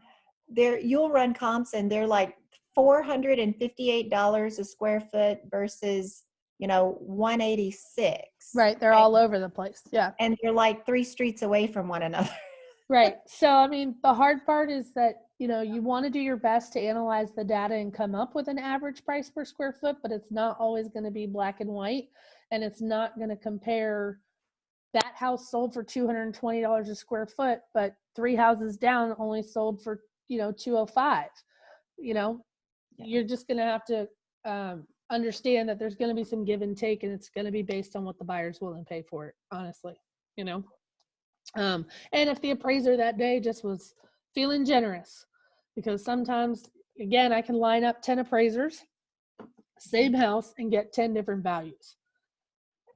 there you'll run comps and they're like $458 a square foot versus, you know, 186. right. They're all over the place. Yeah. And you're like 3 streets away from one another. Right. So, I mean, the hard part is that, you know, you want to do your best to analyze the data and come up with an average price per square foot, but it's not always going to be black and white. And it's not going to compare that house sold for $220 a square foot, but 3 houses down only sold for, you know, $205. You know, you're just going to have to understand that there's going to be some give and take, and it's going to be based on what the buyer's willing to pay for it, honestly, you know. And if the appraiser that day just was feeling generous, because sometimes, again, I can line up 10 appraisers, same house, and get 10 different values.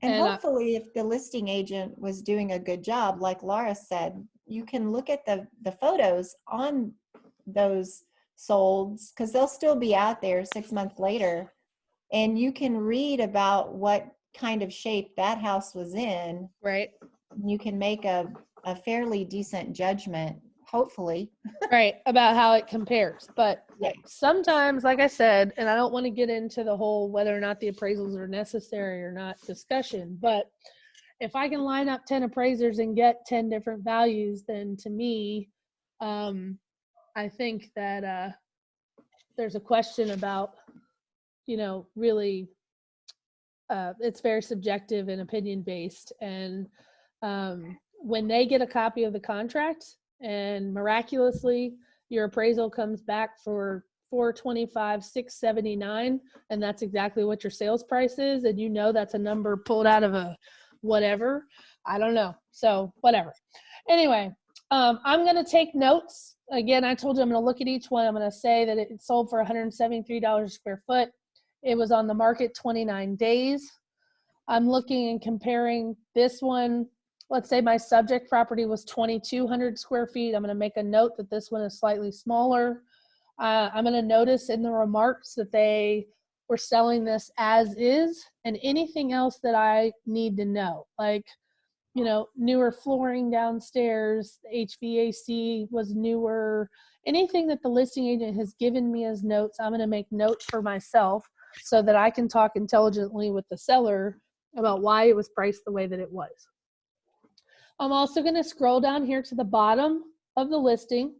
And hopefully, if the listing agent was doing a good job, like Laura said, you can look at the photos on those solds, because they'll still be out there 6 months later, and you can read about what kind of shape that house was in. Right. You can make a fairly decent judgment, hopefully. Right, about how it compares. But Yeah. sometimes, like I said, and I don't want to get into the whole whether or not the appraisals are necessary or not discussion, but if I can line up 10 appraisers and get 10 different values, then to me, I think that there's a question about, you know, really, it's very subjective and opinion based. And when they get a copy of the contract and miraculously your appraisal comes back for 425, 679, and that's exactly what your sales price is, and you know that's a number pulled out of a whatever, I don't know. So whatever. Anyway, I'm going to take notes. Again, I told you I'm going to look at each one. I'm going to say that it sold for $173 a square foot. It was on the market 29 days. I'm looking and comparing this one. Let's say my subject property was 2,200 square feet. I'm going to make a note that this one is slightly smaller. I'm going to notice in the remarks that they were selling this as is, and anything else that I need to know, like, you know, newer flooring downstairs, the HVAC was newer, anything that the listing agent has given me as notes, I'm going to make notes for myself so that I can talk intelligently with the seller about why it was priced the way that it was. I'm also going to scroll down here to the bottom of the listing.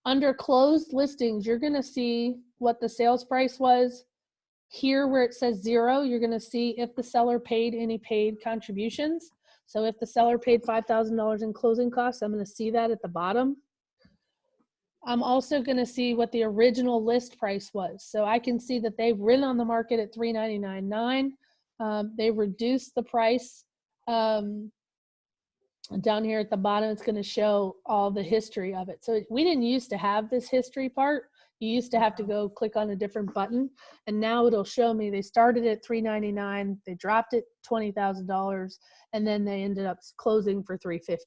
Under closed listings, you're going to see what the sales price was. Here where it says 0, you're going to see if the seller paid any paid contributions. So if the seller paid $5,000 in closing costs, I'm going to see that at the bottom. I'm also going to see what the original list price was. So I can see that they've written on the market at $399.9. They reduced the price. Down here at the bottom, it's going to show all the history of it. So we didn't used to have this history part. You used to have to go click on a different button, and now it'll show me they started at $399, they dropped it $20,000, and then they ended up closing for $350.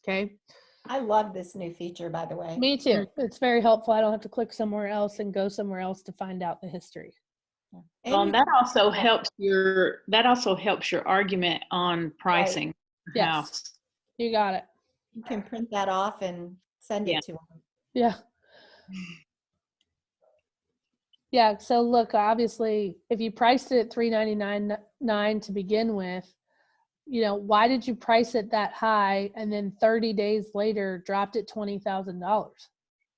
Okay. I love this new feature, by the way. Me too. It's very helpful. I don't have to click somewhere else and go somewhere else to find out the history. Well, and that also helps your argument on pricing. Right. the Yes. house. You got it. You can print that off and send Yeah. it to them. Yeah. Yeah. So look, obviously, if you priced it at $399.9 to begin with, why did you price it that high and then 30 days later dropped it $20,000?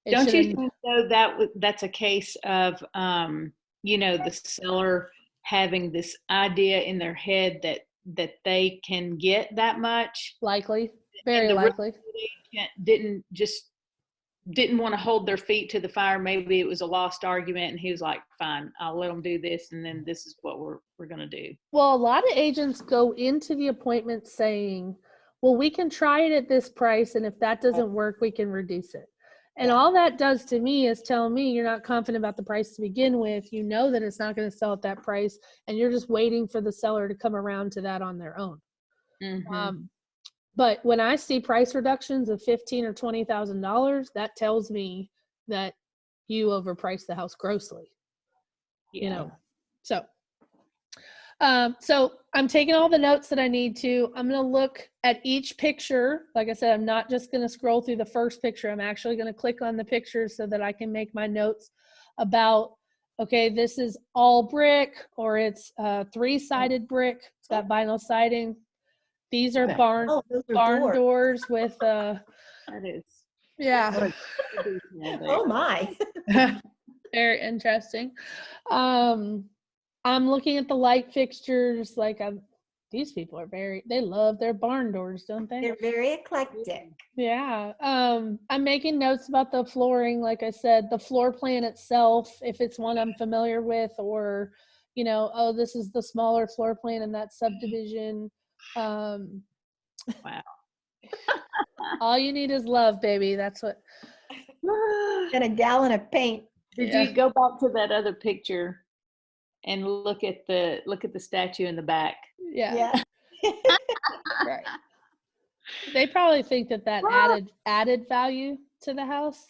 Don't you think though that's a case of the seller having this idea in their head that they can get that much? Likely, very And the likely. agent didn't want to hold their feet to the fire. Maybe it was a lost argument, and he was like, "Fine, I'll let them do this, and then this is what we're going to do." Well, a lot of agents go into the appointment saying, well, we can try it at this price, and if that doesn't work, we can reduce it. And all that does to me is tell me you're not confident about the price to begin with. You know that it's not going to sell at that price, and you're just waiting for the seller to come around to that on their own. Mm-hmm. But when I see price reductions of $15,000 or $20,000, that tells me that you overpriced the house grossly. Yeah. So I'm taking all the notes that I need to. I'm going to look at each picture. Like I said, I'm not just going to scroll through the first picture. I'm actually going to click on the pictures so that I can make my notes about, okay, this is all brick, or it's 3-sided brick. It's got vinyl siding. These are barn those are barn doors with That is. yeah. Oh my. Very interesting. I'm looking at the light fixtures. These people are they love their barn doors, don't they? They're very eclectic. Yeah. I'm making notes about the flooring. Like I said, the floor plan itself, if it's one I'm familiar with, or, this is the smaller floor plan in that subdivision. Wow. All you need is love, baby. That's what. And a gallon of paint. Did Yeah. you go back to that other picture and look at the statue in the back? Yeah. Right. They probably think that added value to the house.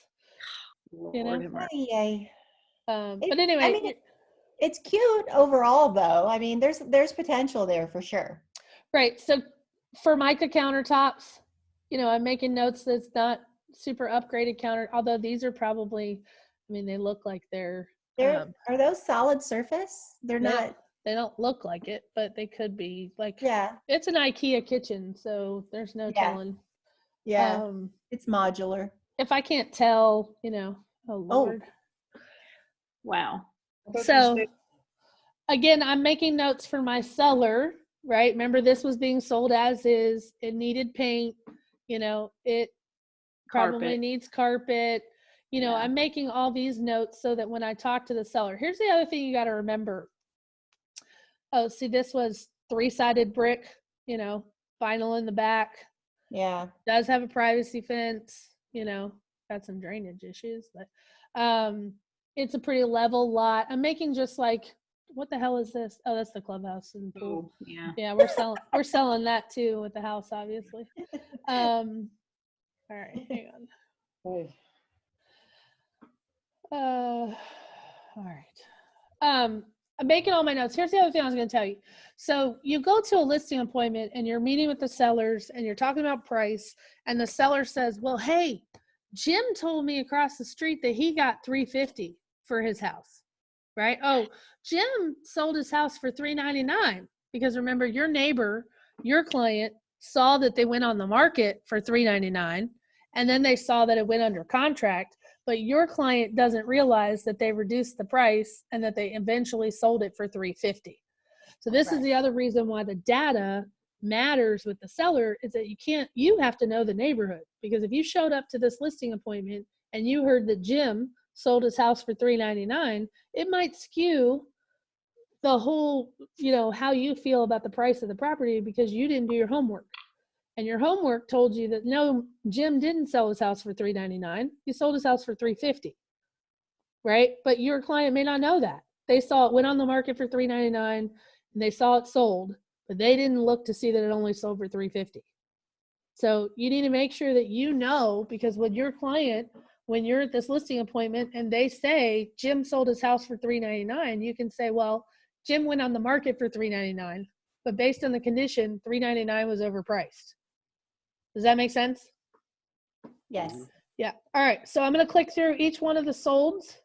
Lord have mercy. Yay. But anyway, it's cute overall, though. I mean, there's potential there for sure. right. So for mica countertops, I'm making notes that it's not super upgraded although these are probably, they look like they're Are those solid surface? They're not. They don't look like it, but they could be. Yeah. It's an IKEA kitchen, so there's no telling. Yeah. It's modular. If I can't tell, oh Lord. Wow. So again, I'm making notes for my seller, right? Remember, this was being sold as is. It needed paint. It probably needs carpet. I'm making all these notes so that when I talk to the seller, here's the other thing you got to remember. Oh, see, this was 3-sided brick, vinyl in the back. Yeah. Does have a privacy fence, got some drainage issues, but it's a pretty level lot. I'm making just what the hell is this? Oh, that's the clubhouse and pool. Oh, yeah. Yeah, we're selling that too with the house, obviously. All right, hang on. All right. I'm making all my notes. Here's the other thing I was going to tell you. So you go to a listing appointment and you're meeting with the sellers and you're talking about price, and the seller says, well, hey, Jim told me across the street that he got $350 for his house, right? Oh, Jim sold his house for $399, because remember, your neighbor, your client, saw that they went on the market for $399, and then they saw that it went under contract. But your client doesn't realize that they reduced the price and that they eventually sold it for $350. So this is the other reason why the data matters with the seller, is that you have to know the neighborhood. Because if you showed up to this listing appointment and you heard that Jim sold his house for $399, it might skew the whole, how you feel about the price of the property, because you didn't do your homework. And your homework told you that no, Jim didn't sell his house for $399. He sold his house for $350. right? But your client may not know that. They saw it went on the market for $3.99 and they saw it sold, but they didn't look to see that it only sold for $3.50. So you need to make sure that you know, because with your client, when you're at this listing appointment and they say Jim sold his house for $3.99, you can say, well, Jim went on the market for $3.99, but based on the condition, $3.99 was overpriced. Does that make sense? Yes. Yeah. All right. So I'm going to click through each one of the solds.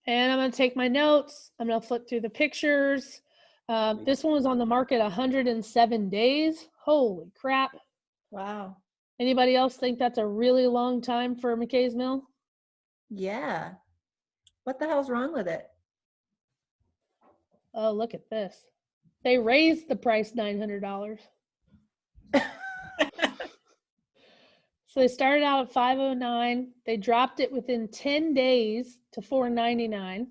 And I'm going to take my notes. I'm going to flip through the pictures. This one was on the market 107 days. Holy crap. Wow. Anybody else think that's a really long time for McKay's Mill? Yeah. What the hell's wrong with it? Oh, look at this. They raised the price $900. So they started out at $509. They dropped it within 10 days to $499.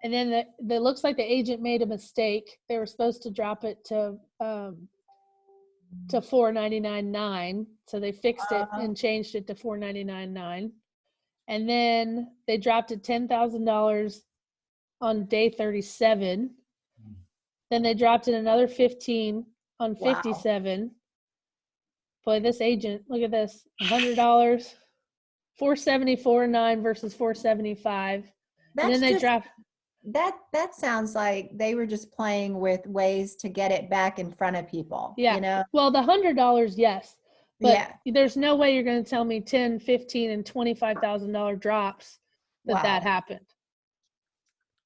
And then it looks like the agent made a mistake. They were supposed to drop it to $499.9. So they fixed it and changed it to $499.9. And then they dropped it $10,000 on day 37. Then they dropped it another 15 on 57. Boy, this agent, look at this, $100, $474.9 versus $475. And then they dropped. That sounds like they were just playing with ways to get it back in front of people. Yeah. You know? Well, the $100, yes. But Yeah. there's no way you're going to tell me 10, 15, and $25,000 drops that happened.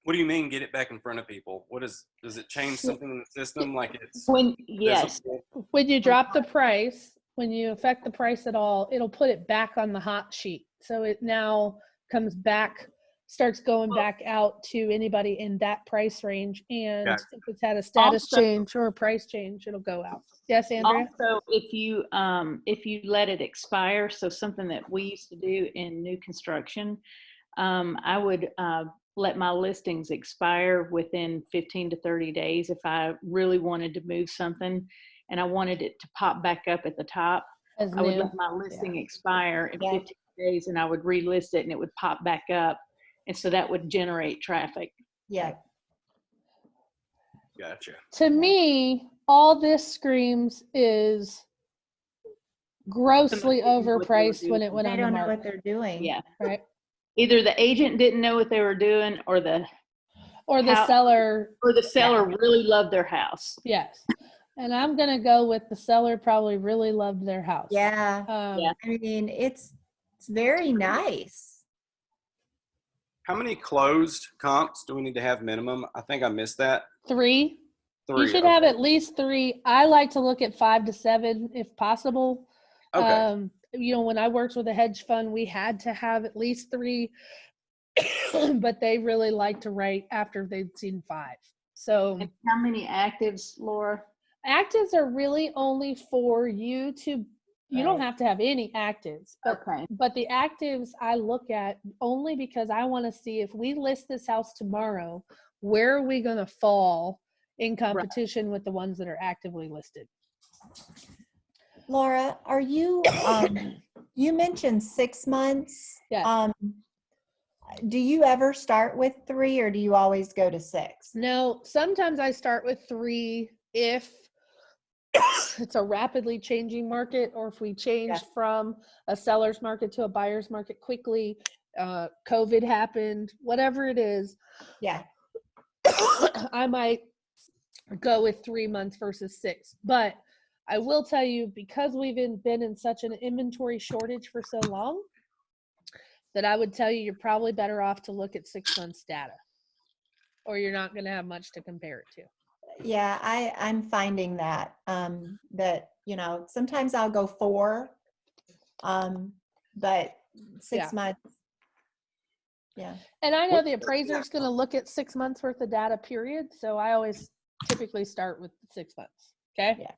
What do you mean get it back in front of people? Does it change something in the system? Like it's yes. visible? When you drop the price, when you affect the price at all, it'll put it back on the hot sheet. So it now comes back, starts going back out to anybody in that price range. And Gotcha. if it's had a status Also- change or a price change, it'll go out. Yes, Andrea? Also, if you let it expire, so something that we used to do in new construction, I would let my listings expire within 15 to 30 days if I really wanted to move something and I wanted it to pop back up at the top. As I would new. let my listing expire in Yeah. 15 days and I would relist it and it would pop back up. And so that would generate traffic. Yeah. Gotcha. To me, all this screams is grossly Somebody didn't know what they were overpriced when it doing. went They on the don't know market. what they're doing. Yeah. Right. Either the agent didn't know what they were doing or the Seller. seller really loved their house. Yes. And I'm going to go with the seller probably really loved their house. Yeah. Yeah. I mean, it's very nice. How many closed comps do we need to have minimum? I think I missed that. 3. You should Okay. have at least 3. I like to look at 5 to 7 if possible. Okay. When I worked with a hedge fund, we had to have at least 3, but they really like to write after they've seen 5. So And how many actives, Laura? actives are really only for you to, you don't Right. have to have any actives, Okay. but the actives I look at only because I want to see if we list this house tomorrow, where are we going to fall in competition with the ones that are actively listed? Laura, are you, you mentioned 6 months. Yeah. Do you ever start with 3 or do you always go to 6? No, sometimes I start with 3 if it's a rapidly changing market or if we change from a seller's market to a buyer's market quickly, COVID happened, whatever it is. Yeah. I might go with 3 months versus 6. But I will tell you, because we've been in such an inventory shortage for so long, that I would tell you you're probably better off to look at 6 months data, or you're not going to have much to compare it to. Yeah, I'm finding that, that, sometimes I'll go 4, but 6 months. Yeah. And I know What- the appraiser is going to look at 6 months worth of data, period. So I always typically start with 6 months. Okay. Yeah.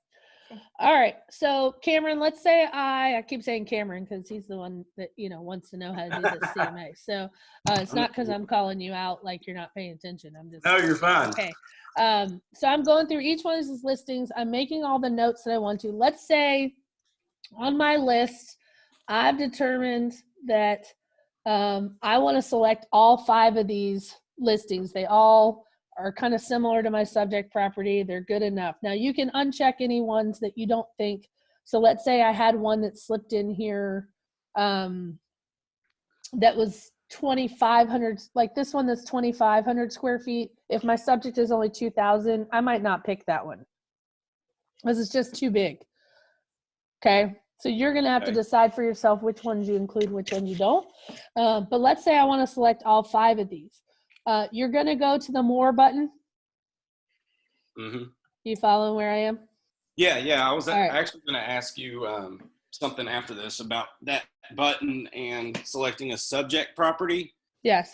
All right. So Cameron, let's say I keep saying Cameron because he's the one that, wants to know how to do this CMA. So it's not because I'm calling you out like you're not paying attention. I'm just. No, you're fine. Okay. So I'm going through each one of these listings. I'm making all the notes that I want to. Let's say on my list, I've determined that I want to select all 5 of these listings. They all are kind of similar to my subject property. They're good enough. Now you can uncheck any ones that you don't think. So let's say I had one that slipped in here that was 2,500, like this one that's 2,500 square feet. If my subject is only 2,000, I might not pick that one because it's just too big. Okay. So you're going to have to decide for yourself which ones you include, which ones you don't. But let's say I want to select all 5 of these. You're going to go to the more button. Mm-hmm. You following where I am? Yeah. I was All right. actually going to ask you something after this about that button and selecting a subject property. Yes.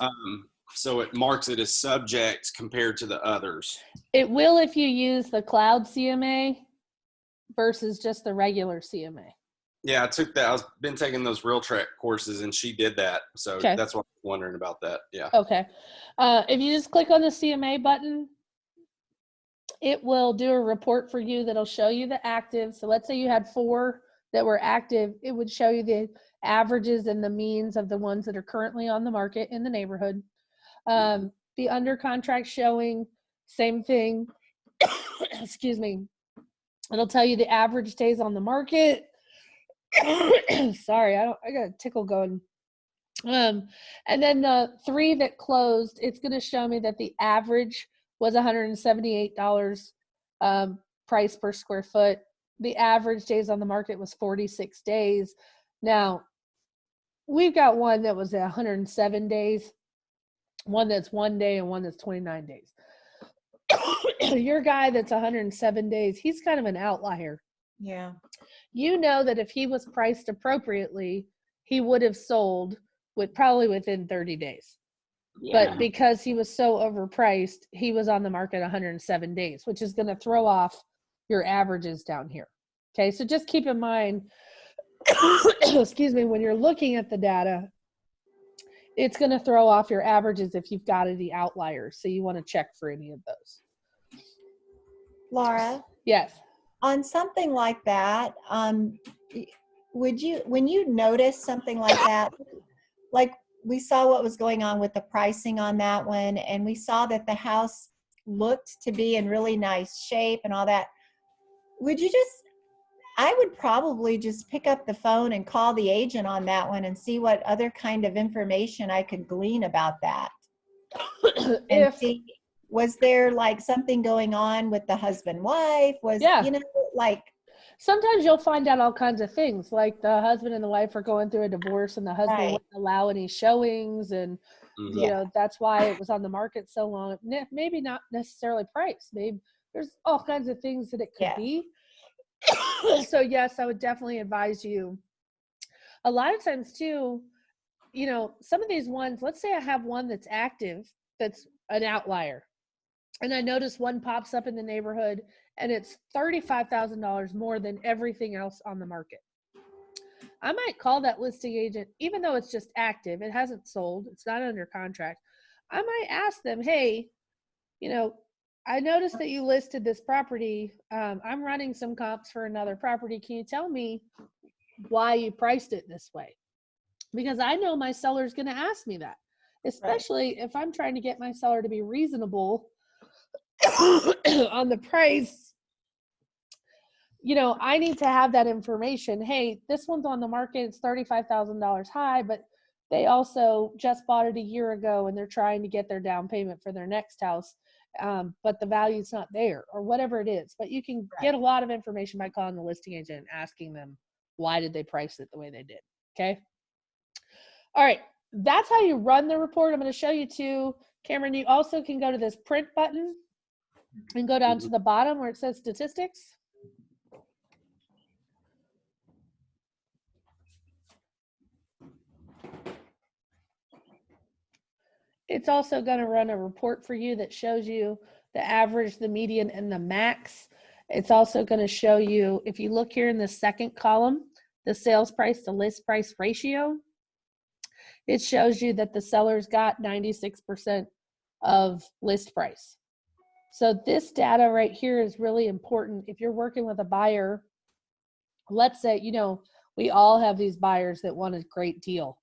So it marks it as subject compared to the others. It will if you use the cloud CMA versus just the regular CMA. Yeah, I took that. I've been taking those RealTrack courses, and she did that. So Okay. that's what I was wondering about that. Yeah. Okay. If you just click on the CMA button, it will do a report for you that'll show you the active. So let's say you had 4 that were active. It would show you the averages and the means of the ones that are currently on the market in the neighborhood. The under contract showing, same thing. Excuse me. It'll tell you the average days on the market. Sorry, I got a tickle going. And then the 3 that closed, it's going to show me that the average was $178 price per square foot. The average days on the market was 46 days. Now, we've got one that was 107 days, one that's 1 day, and one that's 29 days. Your guy that's 107 days, he's kind of an outlier. Yeah. You know that if he was priced appropriately, he would have sold probably within 30 days. Yeah. But because he was so overpriced, he was on the market 107 days, which is going to throw off your averages down here. Okay, so just keep in mind, excuse me, when you're looking at the data, it's going to throw off your averages if you've got any outliers. So you want to check for any of those. Laura? Yes. On something like that, would you, when you notice something like that, like we saw what was going on with the pricing on that one, and we saw that the house looked to be in really nice shape and all that, would you just, I would probably just pick up the phone and call the agent on that one and see what other kind of information I could glean about that. And see, was there like something going on with the husband wife? Was, you know, like, sometimes you'll find out all kinds of things, like the husband and the wife are going through a divorce and the husband wouldn't allow any showings, and you know, that's why it was on the market so long. Maybe not necessarily price. Maybe there's all kinds of things that it could be. So yes, I would definitely advise you. A lot of times too, you know, some of these ones, let's say I have one that's active, that's an outlier, and I notice one pops up in the neighborhood and it's $35,000 more than everything else on the market. I might call that listing agent, even though it's just active, it hasn't sold, it's not under contract. I might ask them, hey, you know, I noticed that you listed this property. I'm running some comps for another property. Can you tell me why you priced it this way? Because I know my seller's going to ask me that, especially if I'm trying to get my seller to be reasonable on the price. You know, I need to have that information. Hey, this one's on the market. It's $35,000 high, but they also just bought it a year ago and they're trying to get their down payment for their next house. But the value's not there, or whatever it is. But you can get a lot of information by calling the listing agent and asking them, why did they price it the way they did? Okay. All right. That's how you run the report. I'm going to show you too. Cameron, you also can go to this print button and go down to the bottom where it says statistics. It's also going to run a report for you that shows you the average, the median, and the max. It's also going to show you, if you look here in the second column, the sales price to list price ratio. It shows you that the seller's got 96% of list price. So this data right here is really important. If you're working with a buyer, let's say, you know, we all have these buyers that want a great deal.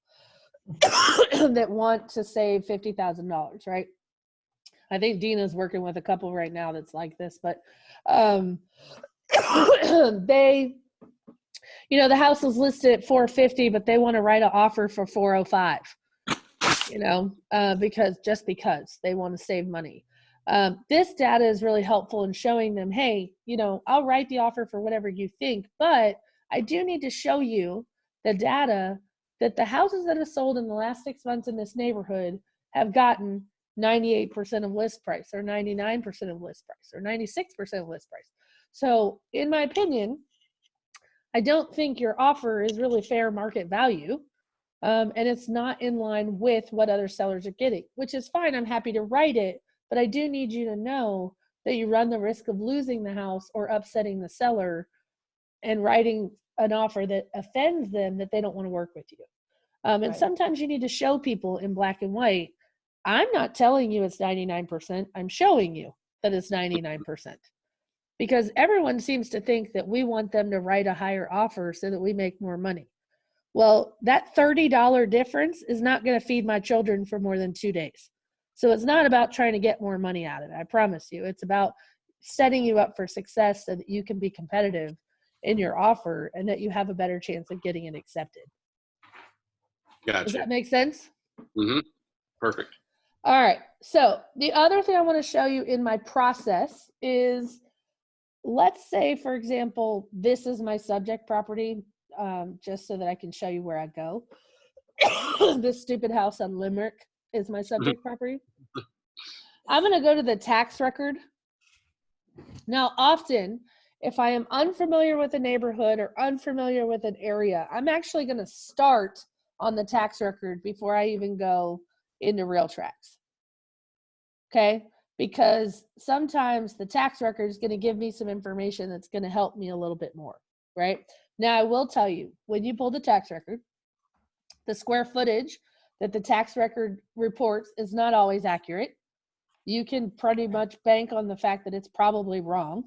that want to save $50,000, right? I think Dina's working with a couple right now that's like this, but they, the house is listed at 450, but they want to write an offer for 405, because they want to save money. This data is really helpful in showing them, hey, I'll write the offer for whatever you think, but I do need to show you the data that the houses that have sold in the last 6 months in this neighborhood have gotten 98% of list price, or 99% of list price, or 96% of list price. So in my opinion, I don't think your offer is really fair market value. And it's not in line with what other sellers are getting, which is fine. I'm happy to write it, but I do need you to know that you run the risk of losing the house or upsetting the seller and writing an offer that offends them, that they don't want to work with you. And Right. sometimes you need to show people in black and white, I'm not telling you it's 99%. I'm showing you that it's 99%. Because everyone seems to think that we want them to write a higher offer so that we make more money. Well, that $30 difference is not going to feed my children for more than 2 days. So it's not about trying to get more money out of it. I promise you. It's about setting you up for success so that you can be competitive in your offer and that you have a better chance of getting it accepted. Gotcha. Does that make sense? Mm-hmm. Perfect. All right. So the other thing I want to show you in my process is, let's say, for example, this is my subject property, just so that I can show you where I go. This stupid house on Limerick is my subject property. I'm going to go to the tax record. Now, often, if I am unfamiliar with a neighborhood or unfamiliar with an area, I'm actually going to start on the tax record before I even go into RealTrax. Okay? Because sometimes the tax record is going to give me some information that's going to help me a little bit more, right? Now, I will tell you, when you pull the tax record, the square footage that the tax record reports is not always accurate. You can pretty much bank on the fact that it's probably wrong.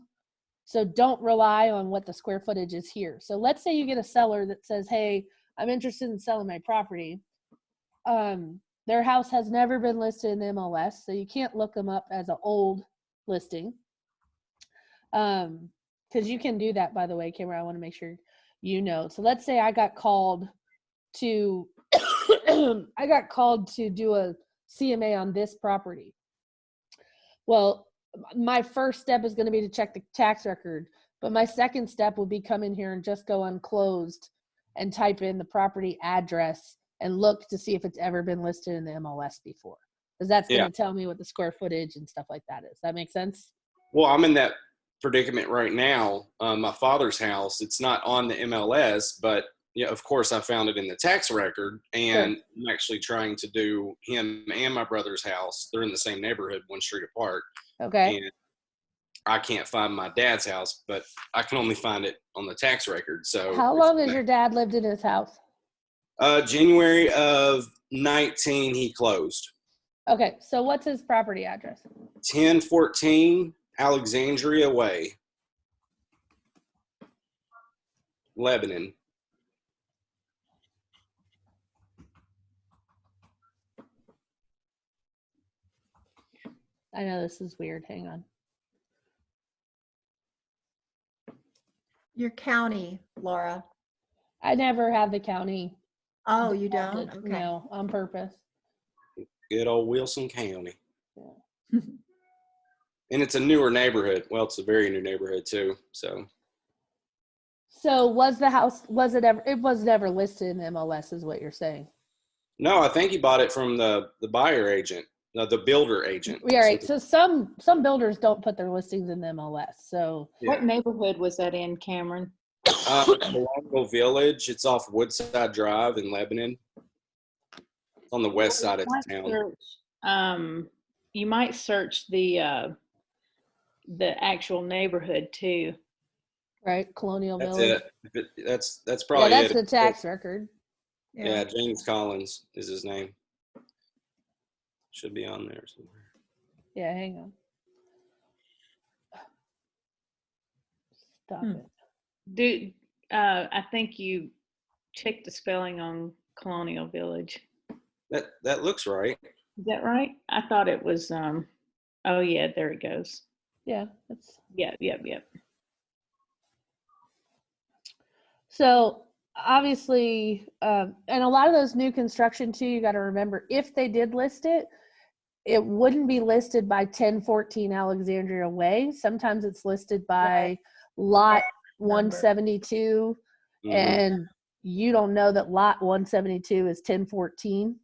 So don't rely on what the square footage is here. So let's say you get a seller that says, hey, I'm interested in selling my property. Their house has never been listed in the MLS, so you can't look them up as an old listing. Because you can do that, by the way, Cameron. I want to make sure you know. So let's say I got called to do a CMA on this property. Well, my first step is going to be to check the tax record, but my second step would be come in here and just go unclosed and type in the property address and look to see if it's ever been listed in the MLS before. Because that's going to tell me what the square footage and stuff like that is. That make sense? Well, I'm in that predicament right now. My father's house, it's not on the MLS, but yeah, of course I found it in the tax record, and Sure. I'm actually trying to do him and my brother's house. They're in the same neighborhood, one street apart. Okay. And I can't find my dad's house, but I can only find it on the tax record. So How long has your dad lived in his house? January of 19, he closed. Okay, so what's his property address? 1014 Alexandria Way, Lebanon. I know this is weird. Hang on. Your county, Laura. I never have the county. Oh, you don't? defaulted. Okay. No, on purpose. Good old Wilson County. Yeah. And it's a newer neighborhood. Well, it's a very new neighborhood too. So was the house, it was never listed in the MLS is what you're saying? no, I think he bought it from the buyer agent, the builder agent. Yeah, right. So some builders don't put their listings in the MLS. So What neighborhood was that in, Cameron? Colonial Village. It's off Woodside Drive in Lebanon. It's on the west side of town. You might search the actual neighborhood too. right, Colonial That's Village. it. That's probably that's it. the tax record. Yeah, James Collins is his name. Should be on there somewhere. Yeah, hang on. Stop it. I think you checked the spelling on Colonial Village. That looks right. Is that right? I thought it was, oh yeah, there it goes. Yeah, that's Yep. so obviously, and a lot of those new construction too, you got to remember if they did list it, it wouldn't be listed by 1014 Alexandria Way. Sometimes it's listed by lot 172, and you don't know that lot 172 is 1014.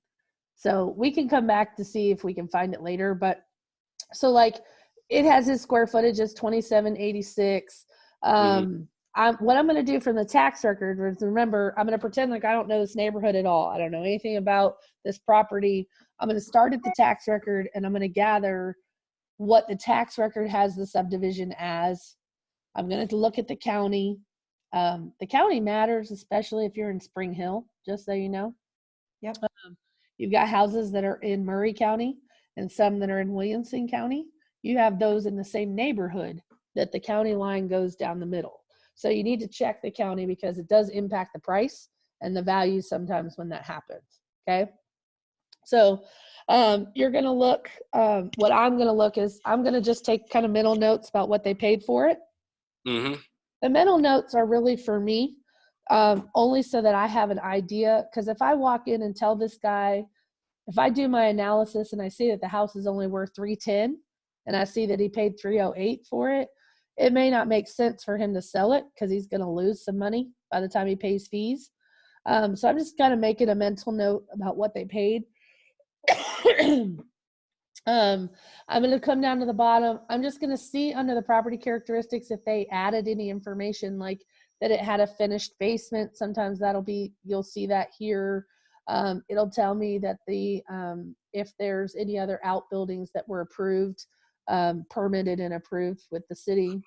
So we can come back to see if we can find it later. But so like it has its square footage as 2786. What I'm going to do from the tax record is, remember, I'm going to pretend like I don't know this neighborhood at all. I don't know anything about this property. I'm going to start at the tax record and I'm going to gather what the tax record has the subdivision as. I'm going to look at the county. The county matters, especially if you're in Spring Hill, just so you know. Yep. You've got houses that are in Murray County and some that are in Williamson County. You have those in the same neighborhood that the county line goes down the middle. So you need to check the county because it does impact the price and the value sometimes when that happens. Okay. So you're going to look, what I'm going to look is I'm going to just take kind of mental notes about what they paid for it. The mental notes are really for me, only so that I have an idea. Because if I walk in and tell this guy, if I do my analysis and I see that the house is only worth 310 and I see that he paid 308 for it, it may not make sense for him to sell it because he's going to lose some money by the time he pays fees. So I'm just kind of making a mental note about what they paid. I'm going to come down to the bottom. I'm just going to see under the property characteristics if they added any information like that it had a finished basement. Sometimes you'll see that here. It'll tell me that if there's any other outbuildings that were approved, permitted and approved with the city.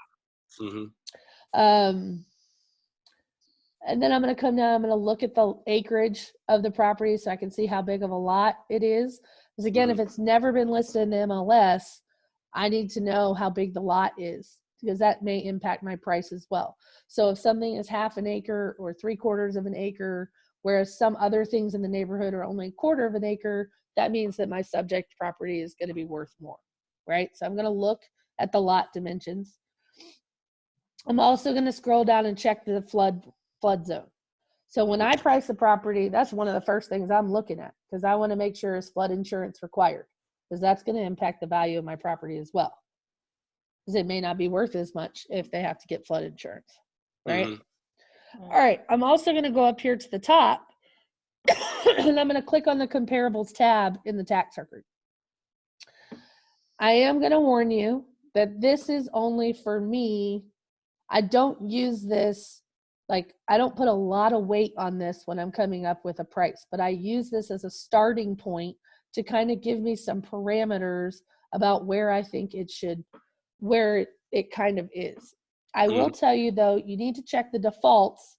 And then I'm going to come down, I'm going to look at the acreage of the property so I can see how big of a lot it is. Because again, if it's never been listed in the MLS, I need to know how big the lot is because that may impact my price as well. So if something is half an acre or 3/4 of an acre, whereas some other things in the neighborhood are only 1/4 of an acre, that means that my subject property is going to be worth more, right? So I'm going to look at the lot dimensions. I'm also going to scroll down and check the flood zone. So when I price the property, that's one of the first things I'm looking at because I want to make sure is flood insurance required because that's going to impact the value of my property as well. Because it may not be worth as much if they have to get flood insurance, right? All right, I'm also going to go up here to the top and I'm going to click on the comparables tab in the tax record. I am going to warn you that this is only for me. I don't use this, like I don't put a lot of weight on this when I'm coming up with a price, but I use this as a starting point to kind of give me some parameters about where I think where it kind of is. I will tell you though, you need to check the defaults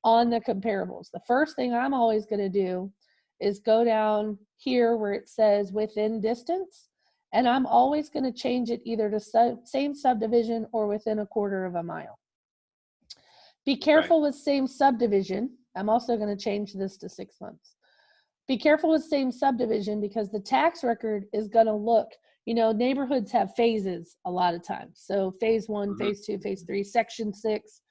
on the comparables. The first thing I'm always going to do is go down here where it says within distance, and I'm always going to change it either to same subdivision or within 1/4 of a mile. Be careful with same subdivision. I'm also going to change this to 6 months. Be careful with same subdivision because the tax record is going to look, neighborhoods have phases a lot of times. So phase 1, phase 2, phase 3, section 6.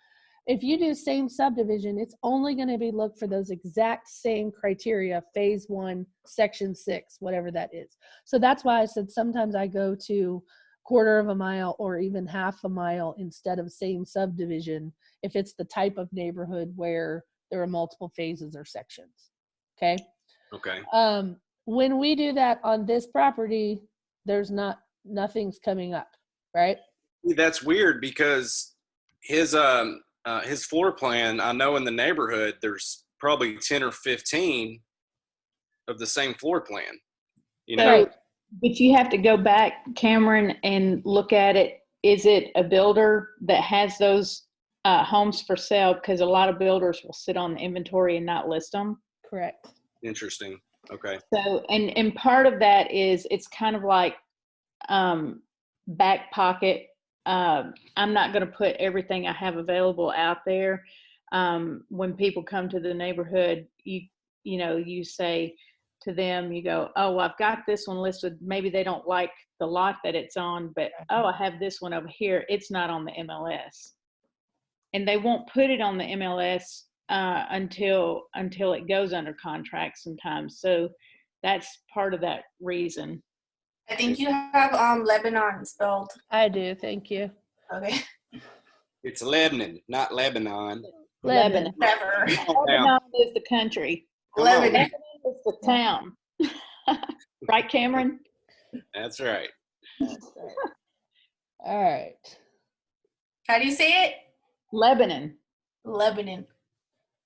If you do same subdivision, it's only going to be looked for those exact same criteria, phase 1, section 6, whatever that is. So that's why I said sometimes I go to 1/4 of a mile or even 1/2 a mile instead of same subdivision if it's the type of neighborhood where there are multiple phases or sections. Okay. When we do that on this property, there's nothing's coming up, right? That's weird because his floor plan, I know in the neighborhood there's probably 10 or 15 of the same floor plan. Right. But you have to go back, Cameron, and look at it. Is it a builder that has those homes for sale? Because a lot of builders will sit on the inventory and not list them. Correct. Interesting. Okay. So, and part of that is it's kind of like back pocket. I'm not going to put everything I have available out there. When people come to the neighborhood, you say, to them, you go, oh, I've got this one listed. Maybe they don't like the lot that it's on, but oh, I have this one over here. It's not on the MLS. And they won't put it on the MLS until it goes under contract sometimes. So that's part of that reason. I think you have Lebanon spelled. I do. Thank you. Okay. It's Lebanon, not Lebanon. Lebanon. Whatever. Lebanon is the country. Come on. Lebanon. Lebanon is the town. Right, Cameron? That's right. All right. How do you say it? Lebanon. Lebanon.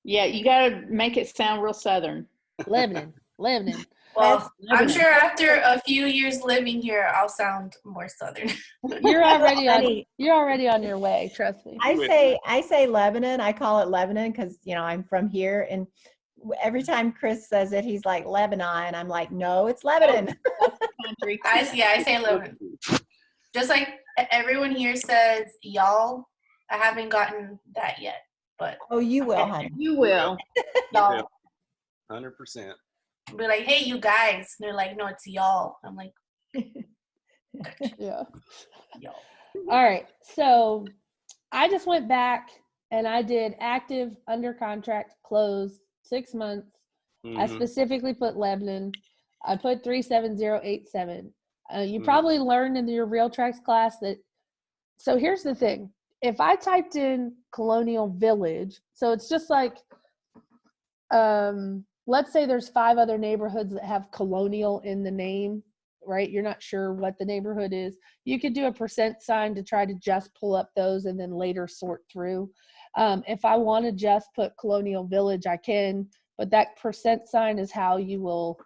Yeah, you got to make it sound real Southern. Lebanon. Lebanon. Well, I'm Lebanon. sure after a few years living here, I'll sound more Southern. You're already on. Funny. You're already on your way. Trust me. I say Lebanon. I call it Lebanon because I'm from here, and every time Chris says it, he's like Lebanon. I'm like, no, it's Lebanon. Country. I say Lebanon. Just like everyone here says y'all. I haven't gotten that yet, but Oh, you will, honey. You will. y'all. 100%. Be like, hey, you guys. And they're like, no, it's y'all. I'm like, Yeah. y'all. All right. So I just went back and I did active, under contract, closed, 6 months. I Mhm. specifically put Lebanon. I put 37087. You Mhm. probably learned in your Real Tracks class that. So here's the thing. If I typed in Colonial Village, so it's just like, let's say there's 5 other neighborhoods that have Colonial in the name, right? You're not sure what the neighborhood is. You could do a % sign to try to just pull up those and then later sort through. If I want to just put Colonial Village, I can, but that % sign is how you will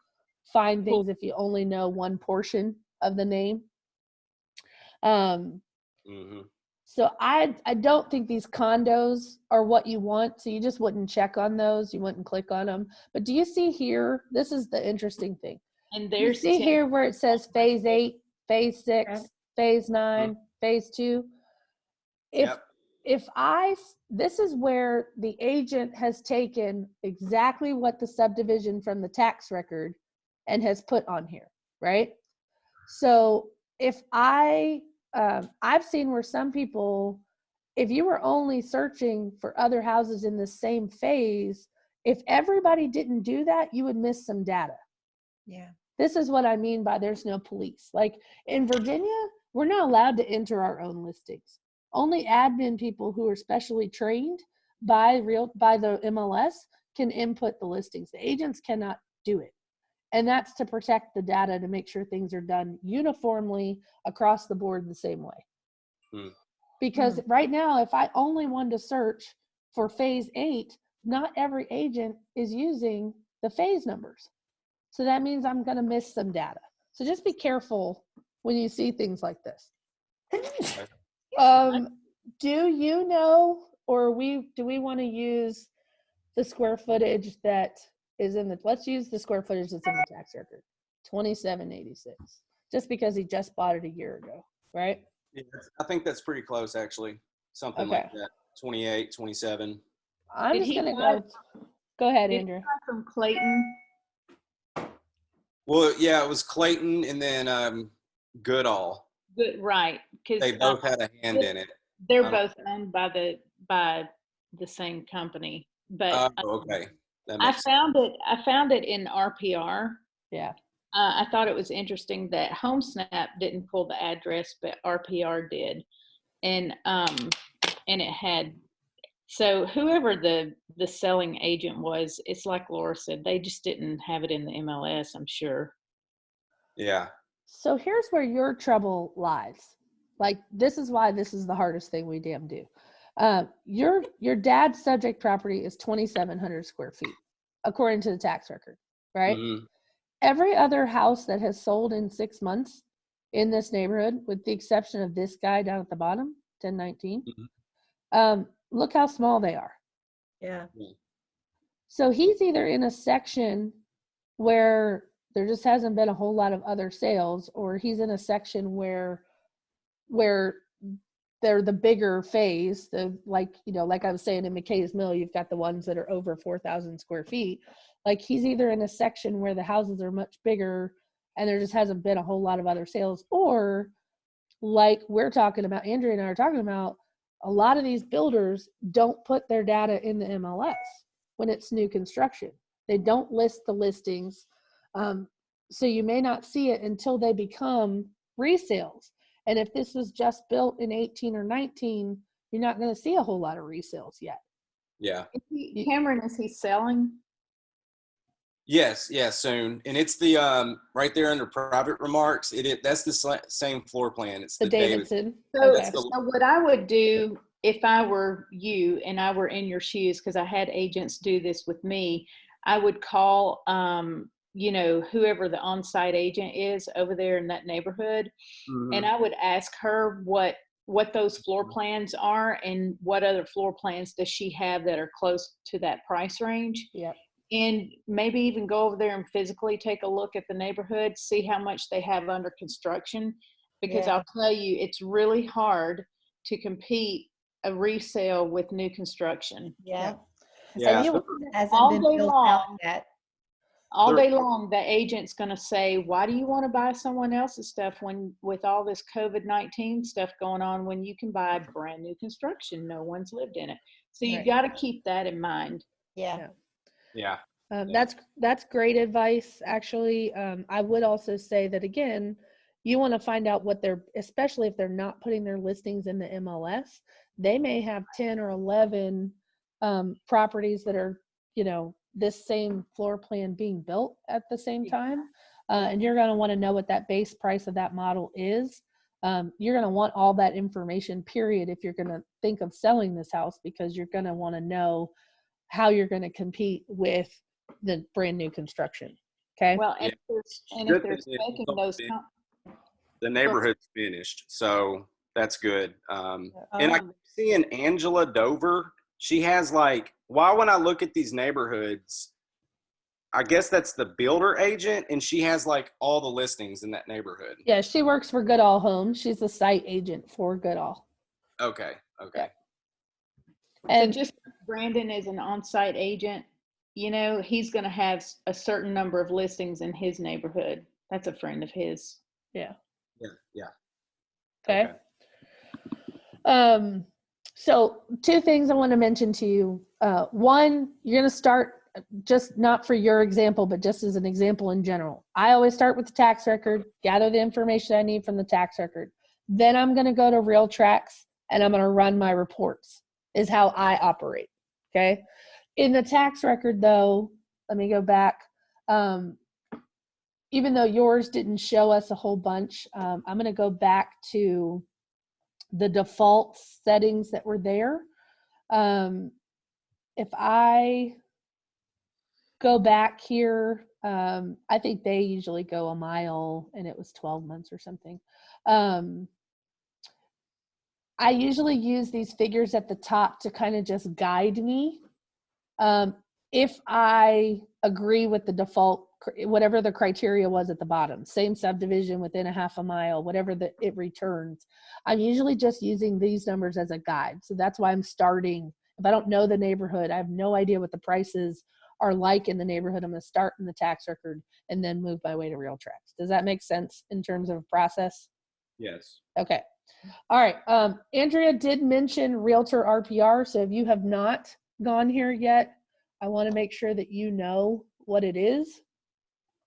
find things if you only know one portion of the name. Mhm. So I don't think these condos are what you want. So you just wouldn't check on those. You wouldn't click on them. But do you see here? This is the interesting thing. And You there's see here where it says phase 8, phase 6, phase 9, phase 2. Yep. This is where the agent has taken exactly what the subdivision from the tax record and has put on here, right? So if I've seen where some people, if you were only searching for other houses in the same phase, if everybody didn't do that, you would miss some data. Yeah. This is what I mean by there's no police. Like in Virginia, we're not allowed to enter our own listings. Only admin people who are specially trained by the MLS can input the listings. The agents cannot do it. And that's to protect the data to make sure things are done uniformly across the board the same way. Because right now, if I only wanted to search for phase 8, not every agent is using the phase numbers. So that means I'm going to miss some data. So just be careful when you see things like this. Do you know, or do we want to use the square footage that is in the, let's use the square footage that's in the tax record, 2786, just because he just bought it a year ago, right? Yeah, I think that's pretty close, actually. Something like that. 28, 27. I'm Did just he going to buy- go ahead, Did Andrew. he buy from Clayton? Well, yeah, it was Clayton and then Goodall. Good, right? Because They both had a hand in it. they're both owned by the same company. But Okay. That I makes found it in RPR. Yeah. I thought it was interesting that HomeSnap didn't pull the address, but RPR did, and it had. So whoever the selling agent was, it's like Laura said, they just didn't have it in the MLS, I'm sure. Yeah. So here's where your trouble lies. Like, this is why this is the hardest thing we damn do. Your dad's subject property is 2,700 square feet, according to the tax record, right? Mm-hmm. Every other house that has sold in 6 months in this neighborhood, with the exception of this guy down at the bottom, 1019, look how small they are. Yeah. So he's either in a section where there just hasn't been a whole lot of other sales, or he's in a section where they're the bigger phase, like I was saying in McKay's Mill, you've got the ones that are over 4,000 square feet. Like he's either in a section where the houses are much bigger and there just hasn't been a whole lot of other sales, or like we're talking about, Andrea and I are talking about, a lot of these builders don't put their data in the MLS when it's new construction. They don't list the listings. So you may not see it until they become resales. And if this was just built in 18 or 19, you're not going to see a whole lot of resales yet. Yeah. Cameron, is he selling? Yes, soon. And it's the right there under private remarks. That's the same floor plan. It's The the Davidson. Davidson. So, so what I would do if I were you and I were in your shoes, because I had agents do this with me, I would call, whoever the on-site agent is over there in that neighborhood, and I would ask her what those floor plans are and what other floor plans does she have that are close to that price range. Yep. And maybe even go over there and physically take a look at the neighborhood, see how much they have under construction. Because I'll tell you, it's really hard to compete a resale with new construction. Yeah. Yeah. Hasn't All been day built long. out yet. All day long, the agent's going to say, why do you want to buy someone else's stuff when with all this COVID-19 stuff going on, when you can buy brand new construction, no one's lived in it. So you got to keep that in mind. Yeah. Yeah. That's great advice. Actually, I would also say that again, you want to find out what especially if they're not putting their listings in the MLS, they may have 10 or 11 properties that are, this same floor plan being built at the same time. And you're going to want to know what that base price of that model is. You're going to want all that information, period, if you're going to think of selling this house, because you're going to want to know how you're going to compete with the brand new construction. Okay. Well, if they're making those, the neighborhood's finished, so that's good. And I keep seeing Angela Dover. She has why when I look at these neighborhoods, I guess that's the builder agent, and she has all the listings in that neighborhood. Yeah, she works for Goodall Homes. She's the site agent for Goodall. Okay. Yeah. And so just Brandon is an on-site agent, he's going to have a certain number of listings in his neighborhood. That's a friend of his. Yeah. Yeah. Okay. So 2 things I want to mention to you. One, you're going to start, just not for your example, but just as an example in general. I always start with the tax record, gather the information I need from the tax record. Then I'm going to go to RealTrax and I'm going to run my reports, is how I operate. Okay. In the tax record though, let me go back. Even though yours didn't show us a whole bunch, I'm going to go back to the default settings that were there. If I go back here, I think they usually go a mile and it was 12 months or something. I usually use these figures at the top to kind of just guide me. If I agree with the default, whatever the criteria was at the bottom, same subdivision within a half a mile, whatever it returns, I'm usually just using these numbers as a guide. So that's why I'm starting. If I don't know the neighborhood, I have no idea what the prices are like in the neighborhood, I'm going to start in the tax record and then move my way to RealTrax. Does that make sense in terms of process? Yes. Okay. All right. Andrea did mention Realtor RPR. So if you have not gone here yet, I want to make sure that you know what it is.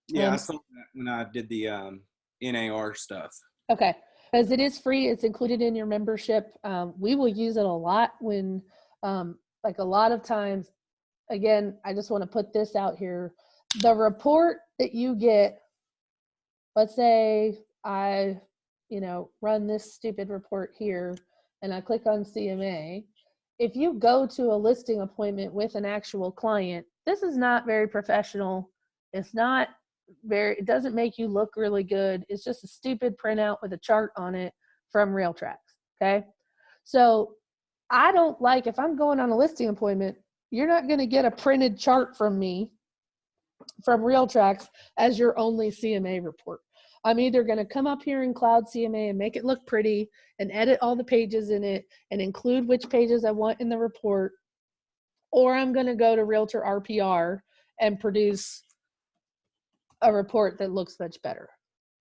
Yeah, I saw that when I did the NAR stuff. Okay. Because it is free. It's included in your membership. We will use it a lot when, a lot of times, again, I just want to put this out here. The report that you get, let's say I, run this stupid report here and I click on CMA. If you go to a listing appointment with an actual client, this is not very professional. It's not it doesn't make you look really good. It's just a stupid printout with a chart on it from RealTrax. Okay. So I don't if I'm going on a listing appointment, you're not going to get a printed chart from me from RealTrax as your only CMA report. I'm either going to come up here in Cloud CMA and make it look pretty and edit all the pages in it and include which pages I want in the report, or I'm going to go to Realtor RPR and produce a report that looks much better.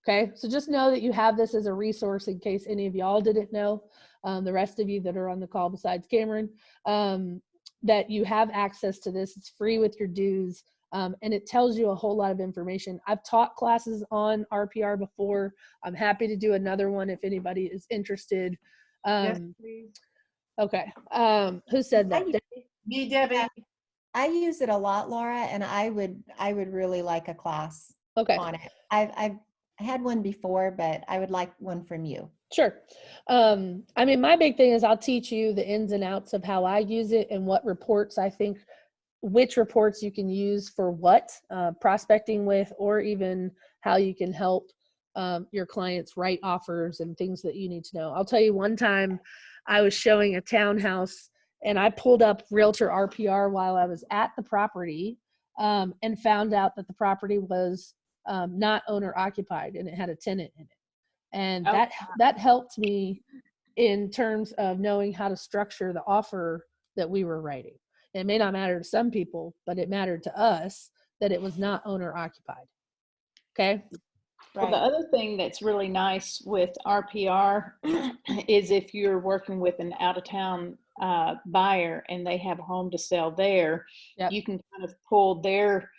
Okay, so just know that you have this as a resource in case any of y'all didn't know, the rest of you that are on the call besides Cameron, that you have access to this. It's free with your dues, and it tells you a whole lot of information. I've taught classes on RPR before. I'm happy to do another one if anybody is interested. Yes, please. Okay, who said that? Me, Debbie. I use it a lot, Laura, and I would really like a class Okay. on it. I've had one before, but I would like one from you. Sure. I mean, my big thing is I'll teach you the ins and outs of how I use it and what reports I think, which reports you can use for what, prospecting with, or even how you can help your clients write offers and things that you need to know. I'll tell you, one time I was showing a townhouse and I pulled up Realtor RPR while I was at the property, and found out that the property was not owner occupied and it had a tenant in it. And Oh, that helped me in terms of knowing how to structure the offer that we were writing. It may not matter to some people, but it mattered to us that it was not owner occupied. Okay. Well, the other thing that's really nice with RPR is if you're working with an out-of-town buyer and they have a home to sell there, Yep. you can kind of pull their,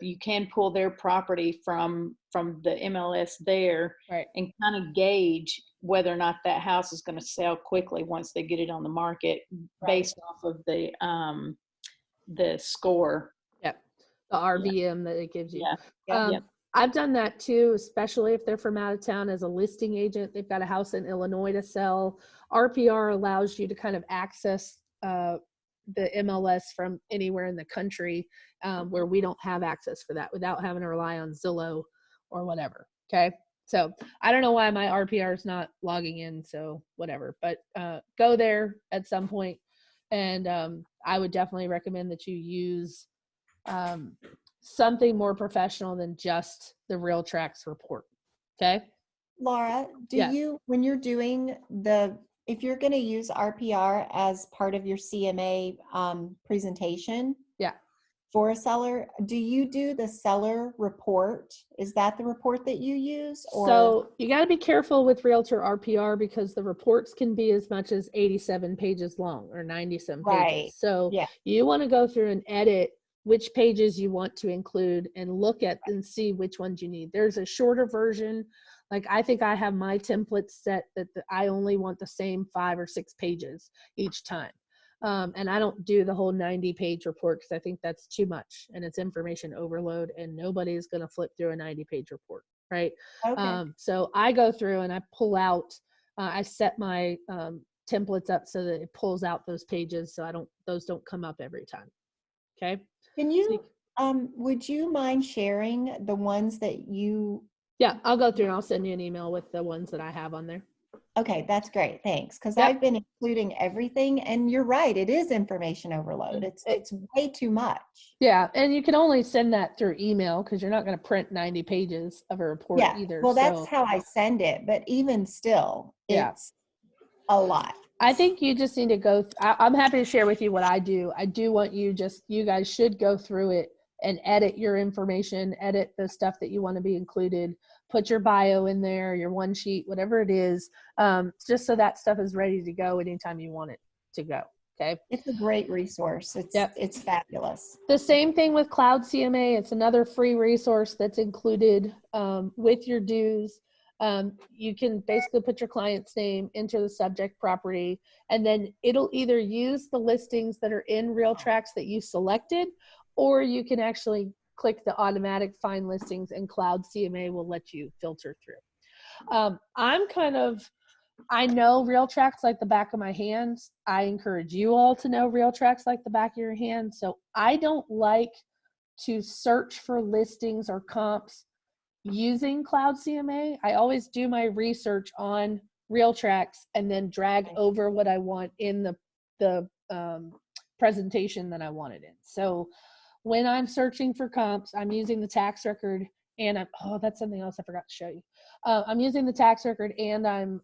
you can pull their property from the MLS there, Right. and kind of gauge whether or not that house is going to sell quickly once they get it on the market, based off of the score. Yep. The RVM that it gives you. Yeah. I've done that too, especially if they're from out of town as a listing agent. They've got a house in Illinois to sell. RPR allows you to kind of access the MLS from anywhere in the country, where we don't have access for that, without having to rely on Zillow or whatever. Okay. So I don't know why my RPR is not logging in. So whatever, but go there at some point, and I would definitely recommend that you use something more professional than just the RealTracs report. Okay. Laura, you, when you're doing if you're going to use RPR as part of your CMA presentation, for a seller, do you do the seller report? Is that the report that you use? Or? So you got to be careful with Realtor RPR because the reports can be as much as 87 pages long or 90-some pages. So you want to go through and edit which pages you want to include and look at and see which ones you need. There's a shorter version. Like, I think I have my templates set that I only want the same 5 or 6 pages each time. And I don't do the whole 90-page report because I think that's too much and it's information overload, and nobody's going to flip through a 90-page report, right? Okay. So I go through and I pull out, I set my templates up so that it pulls out those pages so those don't come up every time. Okay. Can you, would you mind sharing the ones that you? Yeah, I'll go through and I'll send you an email with the ones that I have on there. Okay, that's great. Thanks. Because I've been including everything, and you're right. It is information overload. It's way too much. Yeah, and you can only send that through email because you're not going to print 90 pages of a report either. Well, that's how I send it. But even still, it's a lot. I think you just need to go. I'm happy to share with you what I do. I do want you guys should go through it and edit your information, edit the stuff that you want to be included, put your bio in there, your one sheet, whatever it is, just so that stuff is ready to go anytime you want it to go. Okay. It's a great resource. It's fabulous. The same thing with Cloud CMA. It's another free resource that's included with your dues. You can basically put your client's name, enter the subject property, and then it'll either use the listings that are in RealTracs that you selected, or you can actually click the automatic find listings and Cloud CMA will let you filter through. I know RealTracs like the back of my hands. I encourage you all to know RealTracs like the back of your hand. So I don't like to search for listings or comps using Cloud CMA. I always do my research on RealTracs and then drag over what I want in the presentation that I want it in. So when I'm searching for comps, I'm using the tax record and that's something else I forgot to show you. I'm using the tax record, and I'm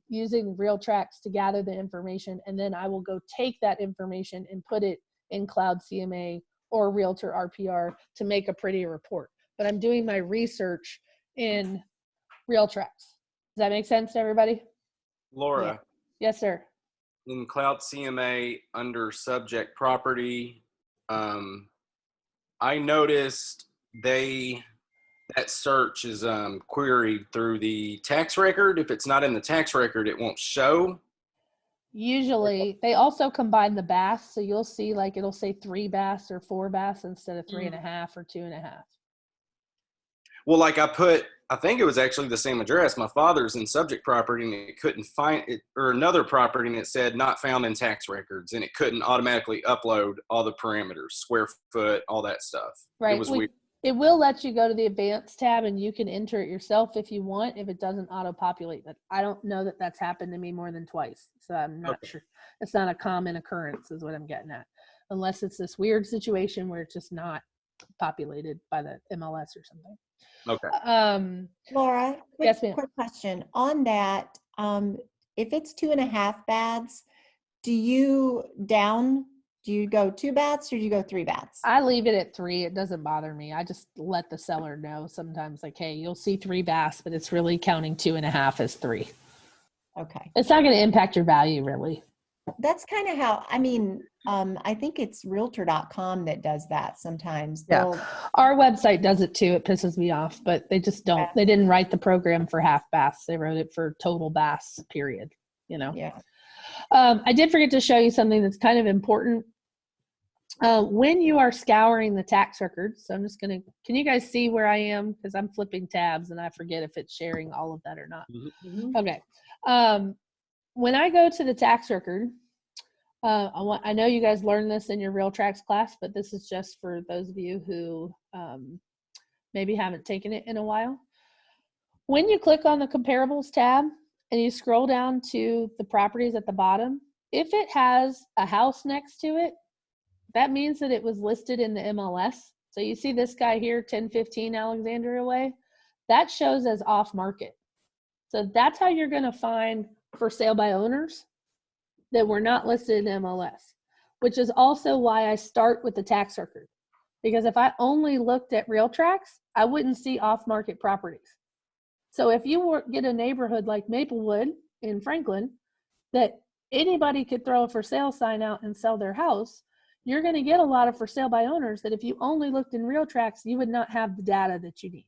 using RealTrax to gather the information, and then I will go take that information and put it in Cloud CMA or Realtor RPR to make a pretty report. But I'm doing my research in RealTrax. Does that make sense to everybody? Laura, Yes, sir. in Cloud CMA under subject property, I noticed that search is queried through the tax record. If it's not in the tax record, it won't show. Usually they also combine the bass, so you'll see like it'll say 3 bass or 4 bass instead of 3.5 or 2.5. Well, like I think it was actually the same address. My father's in subject property and it couldn't find it, or another property, and it said not found in tax records, and it couldn't automatically upload all the parameters, square foot, all that stuff. Right. It was weird. It will let you go to the advanced tab and you can enter it yourself if you want, if it doesn't auto-populate. But I don't know that that's happened to me more than twice. So I'm not sure. It's not a common occurrence is what I'm getting at. Unless it's this weird situation where it's just not populated by the MLS or something. Okay. Laura, Yes, ma'am. quick question on that. If it's 2.5 baths, do you go 2 baths or do you go 3 baths? I leave it at 3. It doesn't bother me. I just let the seller know sometimes, like, hey, you'll see 3 baths, but it's really counting 2.5 as 3. Okay. It's not going to impact your value, really. That's kind of how, I think it's realtor.com that does that sometimes. Yeah. Our website does it too. It pisses me off, but they just don't. They didn't write the program for half baths. They wrote it for total baths, period. Yeah. I did forget to show you something that's kind of important. When you are scouring the tax records, so I'm just going to, can you guys see where I am? Because I'm flipping tabs and I forget if it's sharing all of that or not. Mm-hmm. Okay. When I go to the tax record, I know you guys learned this in your RealTrax class, but this is just for those of you who maybe haven't taken it in a while. When you click on the comparables tab and you scroll down to the properties at the bottom, if it has a house next to it, that means that it was listed in the MLS. So you see this guy here, 1015 Alexandria Way, that shows as off market. So that's how you're going to find for sale by owners that were not listed in MLS, which is also why I start with the tax record. Because if I only looked at RealTrax, I wouldn't see off-market properties. So if you get a neighborhood like Maplewood in Franklin that anybody could throw a for sale sign out and sell their house, you're going to get a lot of for sale by owners that if you only looked in RealTrax, you would not have the data that you need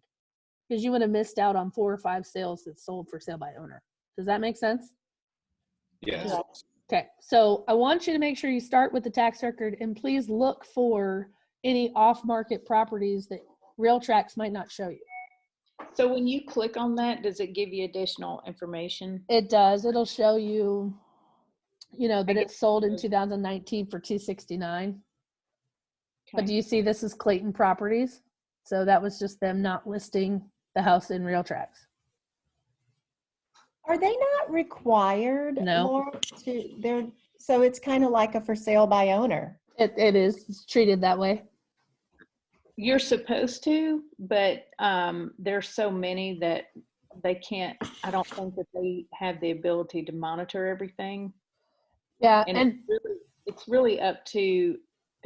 because you would have missed out on 4 or 5 sales that sold for sale by owner. Does that make sense? Yes. Yeah. Okay, so I want you to make sure you start with the tax record and please look for any off-market properties that RealTrax might not show you. So when you click on that, does it give you additional information? It does. It'll show you, that it's sold in guess- 2019 for $269. But do Okay. you see this is Clayton Properties? So that was just them not listing the house in RealTrax. Are they not required, No. Laura, so it's kind of like a for sale by owner? It is. It's treated that way. You're supposed to, but there's so many that they can't, I don't think that they have the ability to monitor everything. Yeah, And it's really up to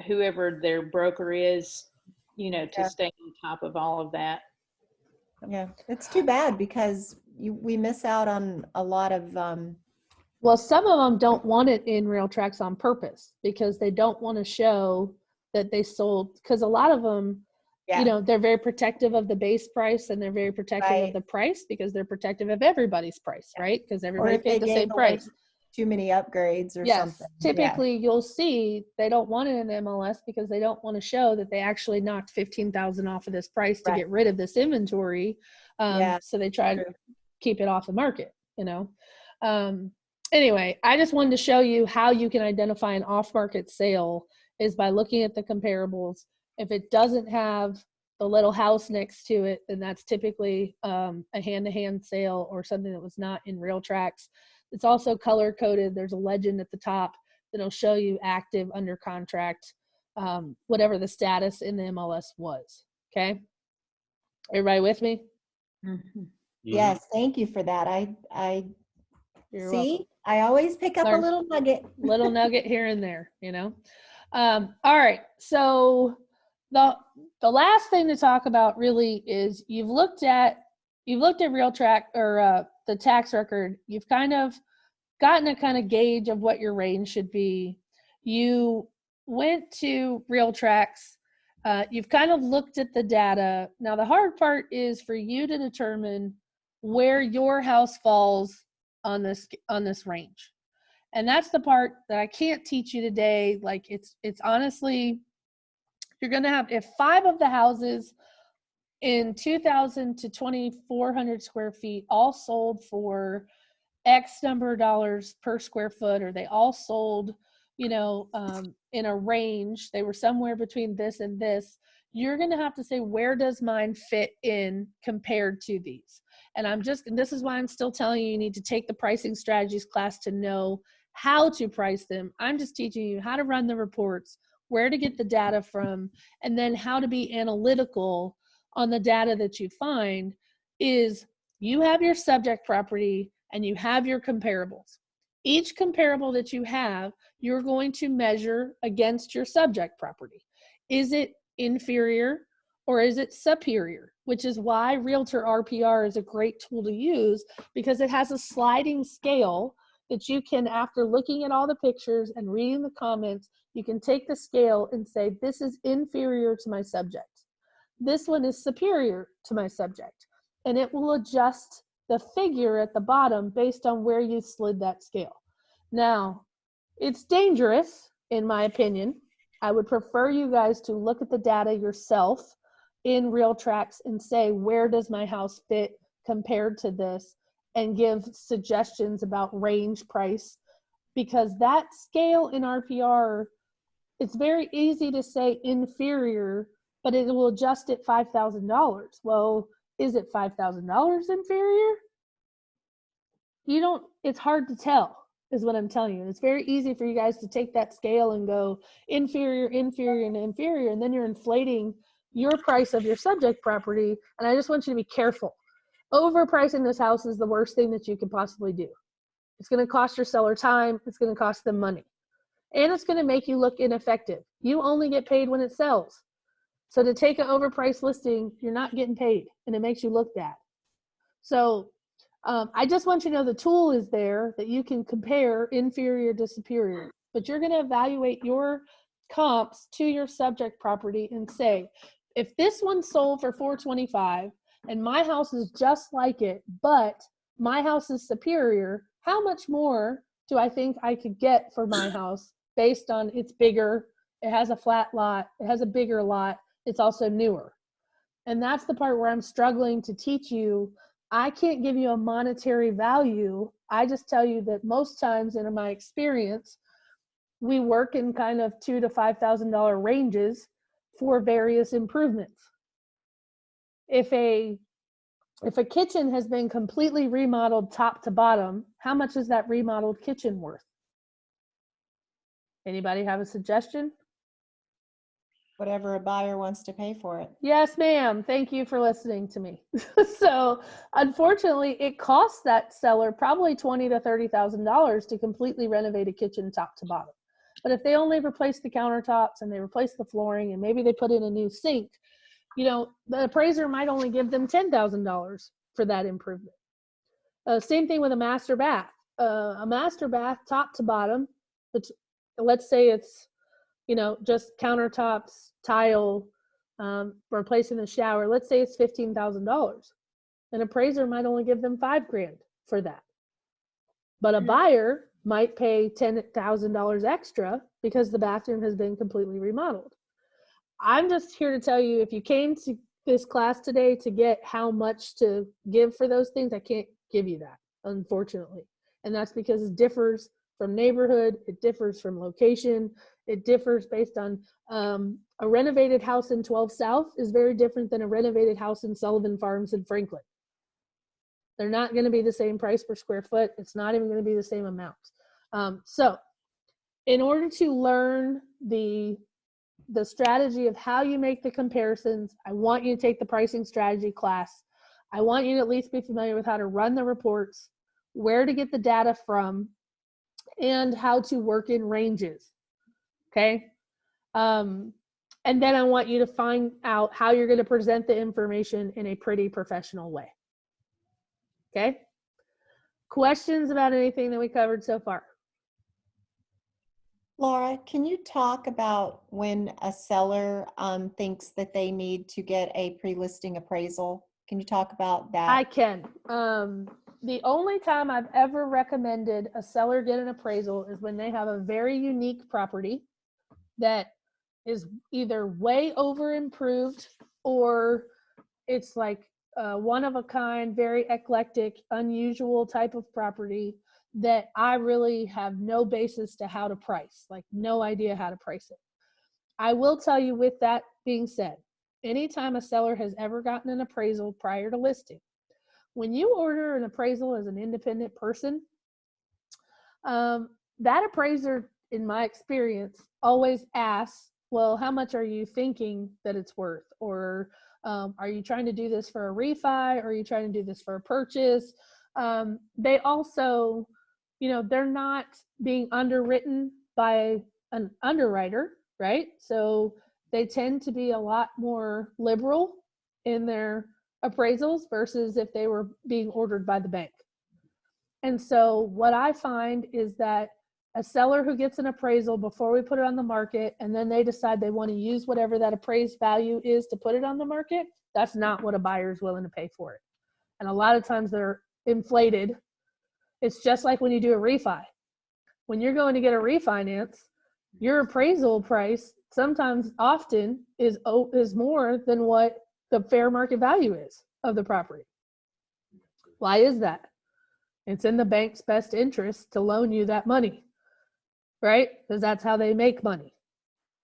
whoever their broker is, to Yeah. stay on top of all of that. Yeah, it's too bad because we miss out on a lot of, well, some of them don't want it in RealTrax on purpose because they don't want to show that they sold. Because a lot of them, they're very protective of the base price and they're very protective of the price because they're protective of everybody's price, right? Because everybody paid the same price. Too many upgrades or Yes, something. typically you'll see they don't want it in the MLS because they don't want to show that they actually knocked 15,000 off of this price to get rid of this inventory. So they try to keep it off the market, Anyway, I just wanted to show you how you can identify an off-market sale is by looking at the comparables. If it doesn't have the little house next to it, then that's typically a hand-to-hand sale or something that was not in RealTrax. It's also color-coded. There's a legend at the top that'll show you active, under contract, whatever the status in the MLS was, okay? Everybody with me? Mhm. Yes, thank you for that. I You're see. welcome. I always pick up a Learn. little nugget. Little nugget here and there, you know. All right, so the last thing to talk about really is you've looked at real track or the tax record. You've kind of gotten a kind of gauge of what your range should be. You went to real tracks. You've kind of looked at the data. Now the hard part is for you to determine where your house falls on this range. And that's the part that I can't teach you today. Like it's honestly, you're going to have, if 5 of the houses in 2,000 to 2,400 square feet all sold for X number of dollars per square foot, or they all sold, in a range, they were somewhere between this and this, you're going to have to say, where does mine fit in compared to these? And this is why I'm still telling you need to take the pricing strategies class to know how to price them. I'm just teaching you how to run the reports, where to get the data from, and then how to be analytical on the data that you find. Is you have your subject property and you have your comparables. Each comparable that you have, you're going to measure against your subject property. Is it inferior or is it superior? Which is why Realtor RPR is a great tool to use, because it has a sliding scale that you can, after looking at all the pictures and reading the comments, you can take the scale and say, this is inferior to my subject. This one is superior to my subject. And it will adjust the figure at the bottom based on where you slid that scale. Now, it's dangerous, in my opinion. I would prefer you guys to look at the data yourself in real tracks and say, where does my house fit compared to this, and give suggestions about range price, because that scale in RPR, it's very easy to say inferior, but it will adjust at $5,000. Well, is it $5,000 inferior? It's hard to tell, is what I'm telling you. It's very easy for you guys to take that scale and go inferior, inferior, and inferior, and then you're inflating your price of your subject property. And I just want you to be careful. Overpricing this house is the worst thing that you could possibly do. It's going to cost your seller time. It's going to cost them money. And it's going to make you look ineffective. You only get paid when it sells. So to take an overpriced listing, you're not getting paid, and it makes you look bad. So I just want you to know the tool is there that you can compare inferior to superior, but you're going to evaluate your comps to your subject property and say, if this one sold for $425 and my house is just like it, but my house is superior, how much more do I think I could get for my house based on it's bigger, it has a flat lot, it has a bigger lot, it's also newer. And that's the part where I'm struggling to teach you. I can't give you a monetary value. I just tell you that most times in my experience, we work in kind of $2,000 to $5,000 ranges for various improvements. If a kitchen has been completely remodeled top to bottom, how much is that remodeled kitchen worth? Anybody have a suggestion? Whatever a buyer wants to pay for it. Yes, ma'am. Thank you for listening to me. So unfortunately, it costs that seller probably $20,000 to $30,000 to completely renovate a kitchen top to bottom. But if they only replace the countertops and they replace the flooring and maybe they put in a new sink, the appraiser might only give them $10,000 for that improvement. Same thing with a master bath. A master bath top to bottom, let's say it's just countertops, tile, replacing the shower. Let's say it's $15,000. An appraiser might only give them $5,000 for that. But a buyer might pay $10,000 extra because the bathroom has been completely remodeled. I'm just here to tell you, if you came to this class today to get how much to give for those things, I can't give you that, unfortunately. And that's because it differs from neighborhood, it differs from location, it differs based on a renovated house in 12 South is very different than a renovated house in Sullivan Farms in Franklin. They're not going to be the same price per square foot. It's not even going to be the same amount. So in order to learn the the strategy of how you make the comparisons. I want you to take the pricing strategy class. I want you to at least be familiar with how to run the reports, where to get the data from, and how to work in ranges. Okay. And then I want you to find out how you're going to present the information in a pretty professional way. Okay. Questions about anything that we covered so far? Laura, can you talk about when a seller thinks that they need to get a pre-listing appraisal? Can you talk about that? I can. The only time I've ever recommended a seller get an appraisal is when they have a very unique property that is either way over improved or it's like one of a kind, very eclectic, unusual type of property that I really have no basis to how to price, like no idea how to price it. I will tell you, with that being said, anytime a seller has ever gotten an appraisal prior to listing, when you order an appraisal as an independent person, that appraiser, in my experience, always asks, well, how much are you thinking that it's worth? Or are you trying to do this for a refi? Or are you trying to do this for a purchase? They also, they're not being underwritten by an underwriter, right? So they tend to be a lot more liberal in their appraisals versus if they were being ordered by the bank. And so what I find is that a seller who gets an appraisal before we put it on the market, and then they decide they want to use whatever that appraised value is to put it on the market, that's not what a buyer is willing to pay for it. And a lot of times they're inflated. It's just like when you do a refi. When you're going to get a refinance, your appraisal price sometimes often is more than what the fair market value is of the property. Why is that? It's in the bank's best interest to loan you that money, right? Because that's how they make money.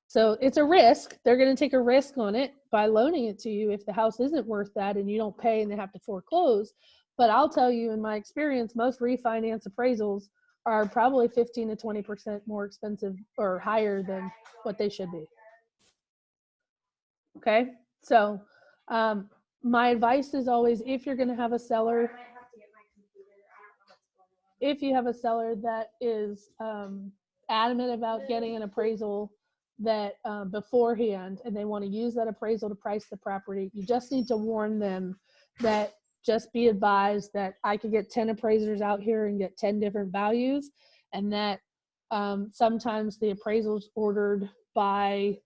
So it's a risk. They're going to take a risk on it by loaning it to you if the house isn't worth that and you don't pay and they have to foreclose. But I'll tell you, in my experience, most refinance appraisals are probably 15 to 20% more expensive or higher than what they should be. Okay, so my advice is always, if you're going to have a seller, if you have a seller that is adamant about getting an appraisal that beforehand, and they want to use that appraisal to price the property, you just need to warn them that just be advised that I could get 10 appraisers out here and get 10 different values, and that sometimes the appraisals ordered by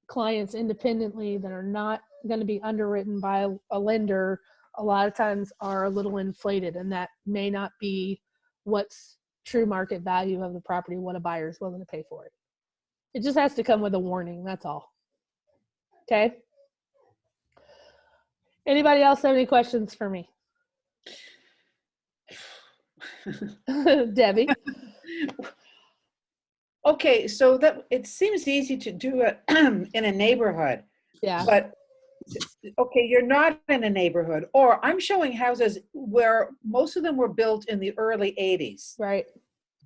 clients independently that are not going to be underwritten by a lender a lot of times are a little inflated, and that may not be what's true market value of the property, what a buyer is willing to pay for it. It just has to come with a warning, that's all. Okay. Anybody else have any questions for me? Debbie? Okay, so that it seems easy to do it in a neighborhood. Yeah. But okay, you're not in a neighborhood, or I'm showing houses where most of them were built in the early 80s. Right.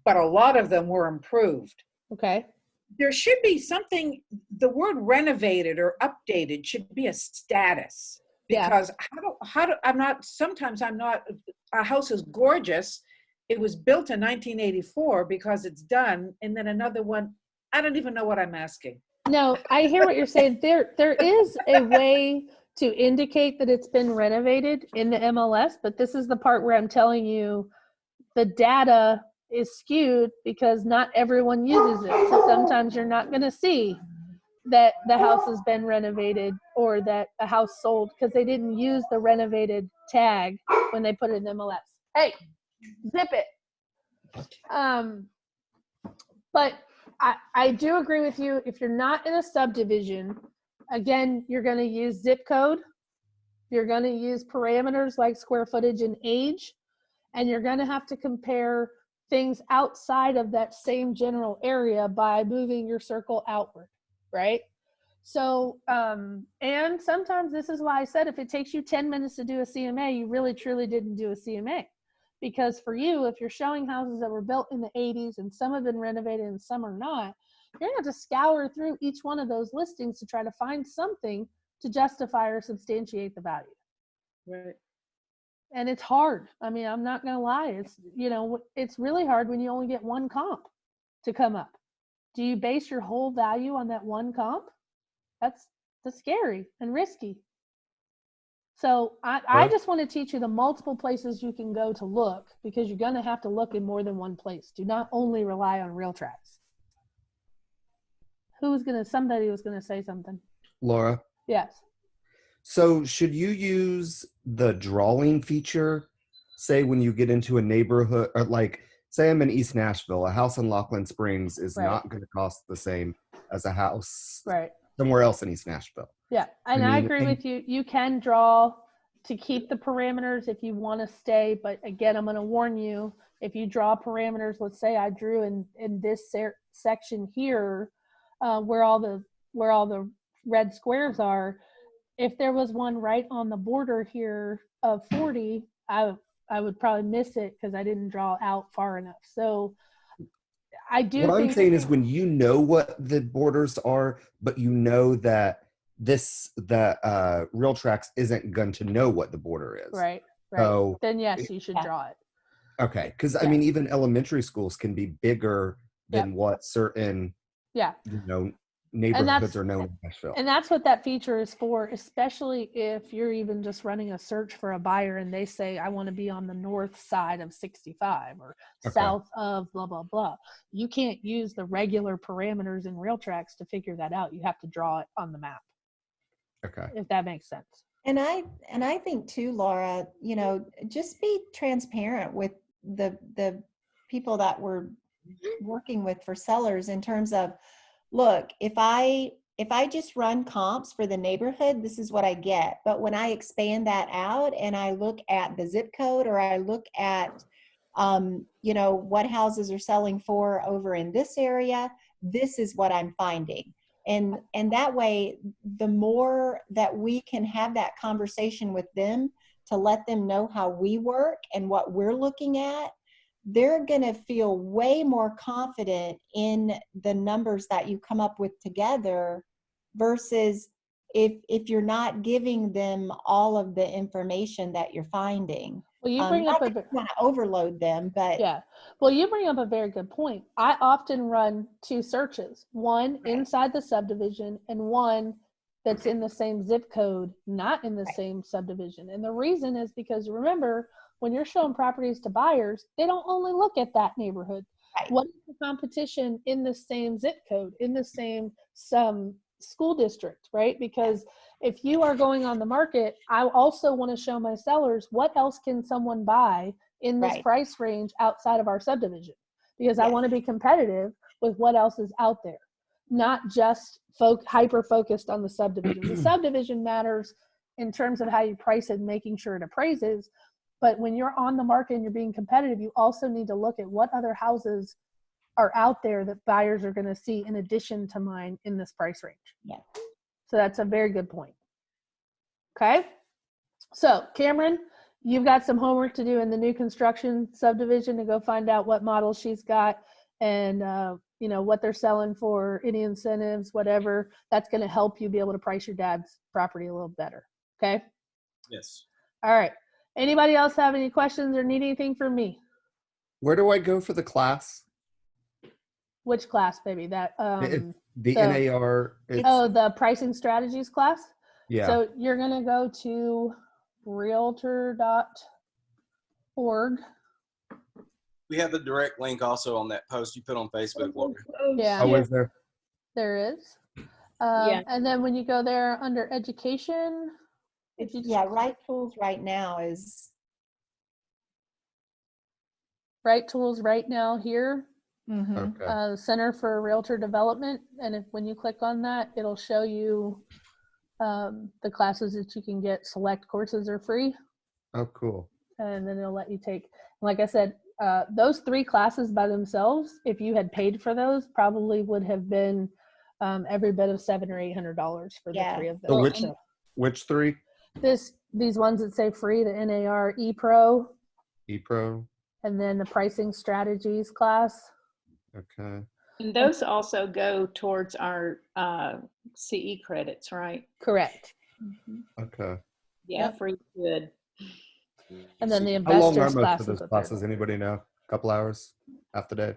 But a lot of them were improved. Okay. There should be something, the word renovated or updated should be a status. Because sometimes I'm not, a house is gorgeous. It was built in 1984 because it's done. And then another one, I don't even know what I'm asking. No, I hear what you're saying. There is a way to indicate that it's been renovated in the MLS, but this is the part where I'm telling you the data is skewed because not everyone uses it. So sometimes you're not going to see that the house has been renovated or that a house sold because they didn't use the renovated tag when they put it in MLS. Hey, zip it. But I do agree with you. If you're not in a subdivision, again, you're going to use zip code. You're going to use parameters like square footage and age. And you're going to have to compare things outside of that same general area by moving your circle outward, right? So, and sometimes this is why I said if it takes you 10 minutes to do a CMA, you really truly didn't do a CMA. Because for you, if you're showing houses that were built in the 80s and some have been renovated and some are not, you're going to have to scour through each one of those listings to try to find something to justify or substantiate the value. Right. And it's hard. I mean, I'm not going to lie. It's, you know, it's really hard when you only get one comp to come up. Do you base your whole value on that one comp? That's scary and risky. So I just want to teach you the multiple places you can go to look, because you're going to have to look in more than one place. Do not only rely on RealTracs. Somebody was going to say something. Laura. Yes. So should you use the drawing feature, say when you get into a neighborhood, or like, say I'm in East Nashville, a house in Laughlin Springs is Right. not going to cost the same as a house Right. somewhere else in East Nashville. Yeah. And I agree with you. You can draw to keep the parameters if you want to stay. But again, I'm going to warn you, if you draw parameters, let's say I drew in this section here, where all the red squares are, if there was one right on the border here of 40, I would probably miss it because I didn't draw out far enough. So I do What think I'm saying is when you know what the borders are, but you know that the RealTracs isn't going to know what the border is. right. So Then yes, you should draw it. okay, because I Yeah. mean, even elementary schools can be bigger than what certain neighborhoods are known in Nashville. And that's what that feature is for, especially if you're even just running a search for a buyer and they say, I want to be on the north side of 65 or south of blah, blah, blah. You can't use the regular parameters in RealTracs to figure that out. You have to draw it on the map. Okay. If that makes sense. And I think too, Laura, just be transparent with the people that we're working with for sellers in terms of, look, if I just run comps for the neighborhood, this is what I get. But when I expand that out and I look at the zip code, or I look at, what houses are selling for over in this area, this is what I'm finding. And that way, the more that we can have that conversation with them to let them know how we work and what we're looking at, they're going to feel way more confident in the numbers that you come up with together, versus if you're not giving them all of the information that you're finding. Well, you bring up want to overload them, but yeah. Well, you bring up a very good point. I often run two searches, one inside the subdivision and one that's in the same zip code, not in the same subdivision. And the reason is because, remember, when you're showing properties to buyers, they don't only look at that neighborhood. Right. What is the competition in the same zip code, in the same school district, right? Because if you are going on the market, I also want to show my sellers what else can someone buy in this price range outside of our subdivision, because I want to be competitive with what else is out there, not just hyper focused on the subdivision. The subdivision matters in terms of how you price it and making sure it appraises. But when you're on the market and you're being competitive, you also need to look at what other houses are out there that buyers are going to see in addition to mine in this price range. Yeah. So that's a very good point. Okay. So Cameron, you've got some homework to do in the new construction subdivision to go find out what models she's got and, what they're selling for, any incentives, whatever. That's going to help you be able to price your dad's property a little better. Okay. Yes. All right. Anybody else have any questions or need anything from me? Where do I go for the class? Which class, baby? That The NAR. the pricing strategies class. Yeah. So you're gonna go to realtor.org. We have the direct link also on that post you put on Facebook, Laura. Yeah. Oh, is there? There is. Yeah. And then when you go there under education, Right Tools right now is Right Tools right now here. Mm-hmm. Okay. The Center for Realtor Development, and when you click on that, it'll show you the classes that you can get. Select courses are free, Oh, cool. and then it'll let you take. Like I said, those 3 classes by themselves, if you had paid for those, probably would have been every bit of $700 or $800 for the 3 of them. So which 3? These ones that say free, the NAR ePro, ePro. and then the pricing strategies class. Okay. And those also go towards our CE credits, right? Correct. Okay. Yeah, Yep. for good. And then the How long are investors most of classes. those are third. classes? Anybody know? A couple hours, half the day?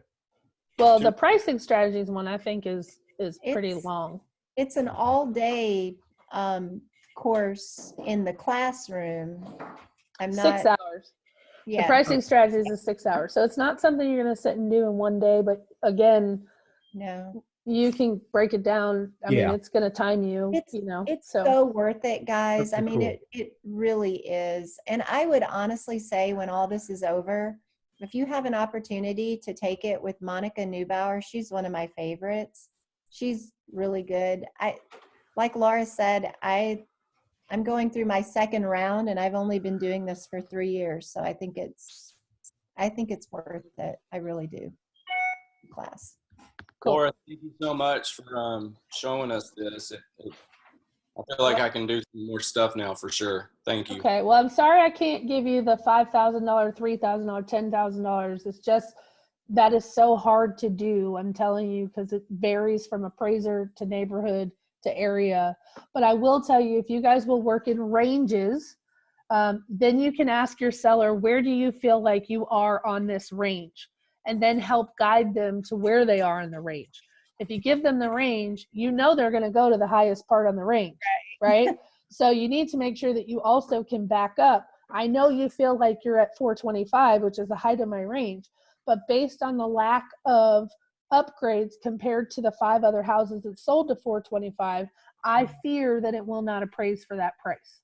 Well, the pricing strategies one I think is pretty It's- long. It's an all-day course in the classroom. I'm 6 not. hours. The Yeah. pricing strategies is 6 hours. So it's not something you're going to sit and do in one day, but again, No. you can break it down. I mean, Yeah. it's going to time you, It's you know. it's so worth it, guys. I Okay, mean, cool. it really is. And I would honestly say when all this is over, if you have an opportunity to take it with Monica Neubauer, she's one of my favorites. She's really good. Like Laura said, I'm going through my second round and I've only been doing this for 3 years. So I think it's worth it. I really do. Class. Cool. Laura, thank you so much for showing us this. I feel like I can do some more stuff now for sure. Thank you. Okay. Well, I'm sorry I can't give you the $5,000, $3,000, $10,000. It's just that is so hard to do. I'm telling you, because it varies from appraiser to neighborhood to area. But I will tell you, if you guys will work in ranges, then you can ask your seller, where do you feel like you are on this range? And then help guide them to where they are in the range. If you give them the range, you know they're going to go to the highest part on the range, right? So you need to make sure that you also can back up. I know you feel like you're at 425, which is the height of my range, but based on the lack of upgrades compared to the 5 other houses that sold to 425, I fear that it will not appraise for that price.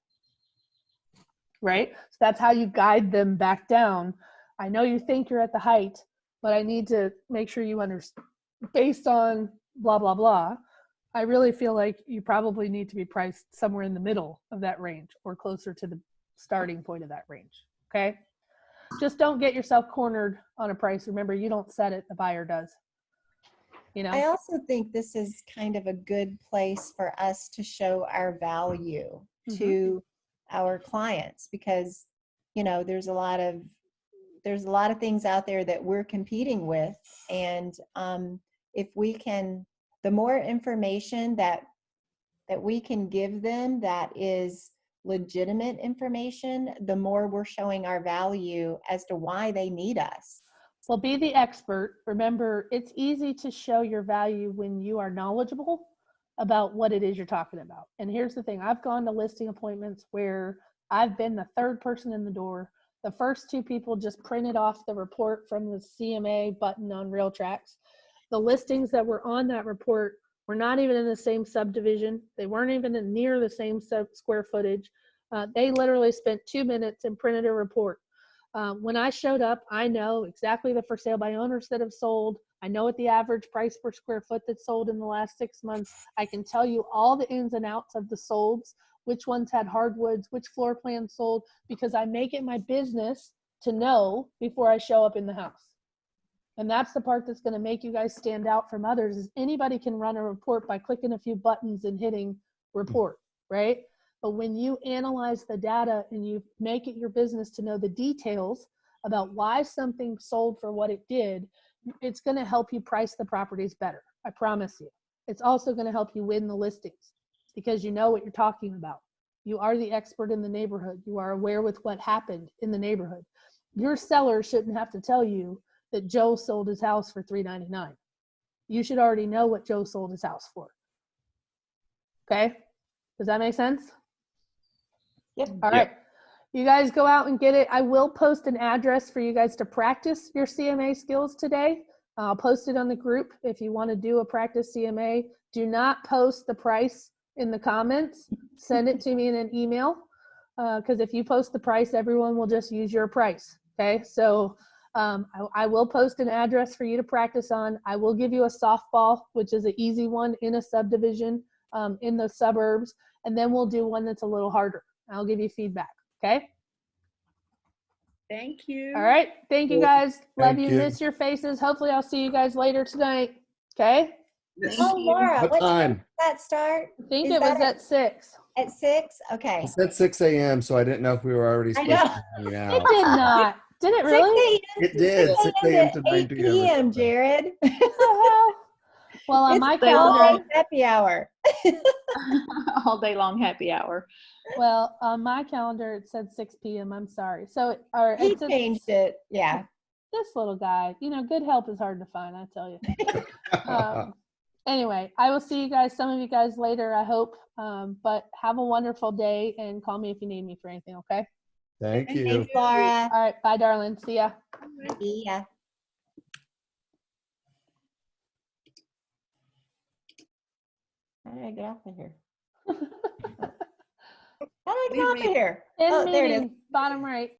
Right? So that's how you guide them back down. I know you think you're at the height, but I need to make sure you understand based on blah, blah, blah. I really feel like you probably need to be priced somewhere in the middle of that range or closer to the starting point of that range. Okay. Just don't get yourself cornered on a price. Remember, you don't set it, the buyer does. You know? I also think this is kind of a good place for us to show our value to our clients, because, you know, there's a lot of things out there that we're competing with. And if we can, the more information that we can give them that is legitimate information, the more we're showing our value as to why they need us. Well, be the expert. Remember, it's easy to show your value when you are knowledgeable about what it is you're talking about. And here's the thing. I've gone to listing appointments where I've been the third person in the door. The first 2 people just printed off the report from the CMA button on RealTracs. The listings that were on that report were not even in the same subdivision. They weren't even near the same square footage. They literally spent 2 minutes and printed a report. When I showed up, I know exactly the for sale by owners that have sold. I know what the average price per square foot that's sold in the last 6 months. I can tell you all the ins and outs of the solds, which ones had hardwoods, which floor plans sold, because I make it my business to know before I show up in the house. And that's the part that's going to make you guys stand out from others, is anybody can run a report by clicking a few buttons and hitting report, right? But when you analyze the data and you make it your business to know the details about why something sold for what it did, it's going to help you price the properties better. I promise you. It's also going to help you win the listings because you know what you're talking about. You are the expert in the neighborhood. You are aware with what happened in the neighborhood. Your seller shouldn't have to tell you that Joe sold his house for $399. You should already know what Joe sold his house for. Okay? Does that make sense? Yep. All right. You guys go out and get it. I will post an address for you guys to practice your CMA skills today. I'll post it on the group if you want to do a practice CMA. Do not post the price in the comments. Send it to me in an email, because if you post the price, everyone will just use your price. Okay, so I will post an address for you to practice on. I will give you a softball, which is an easy one in a subdivision in the suburbs, and then we'll do one that's a little harder. I'll give you feedback. Okay. Thank you. All right. Thank you guys. Love Thank you. you. Miss your faces. Hopefully I'll see you guys later tonight. Okay. Yes. Oh, Laura, What what time? time does that start? I think Is it was that at 6. at 6? Okay. It said 6 a.m., so I didn't know if we were already I supposed know. to be hanging It out. did not. Did it 6 really? a.m. It did. 6 to a.m. to 9 8 p.m. or p.m., something. Jared. What the hell? Well, on It's my they all calendar, day happy hour. All day long happy hour. well, on my calendar it said 6 p.m. I'm sorry. So, or He it said changed it. Yeah. this little guy. You know, good help is hard to find. I tell you. Anyway, I will see you guys. Some of you guys later, I hope. But have a wonderful day and call me if you need me for anything. Okay. Thank you. Thanks, Laura. All right. Bye, darling. See ya. See ya. How did I get off of here? How did I get off of here? End Oh, there it is. meeting, bottom right.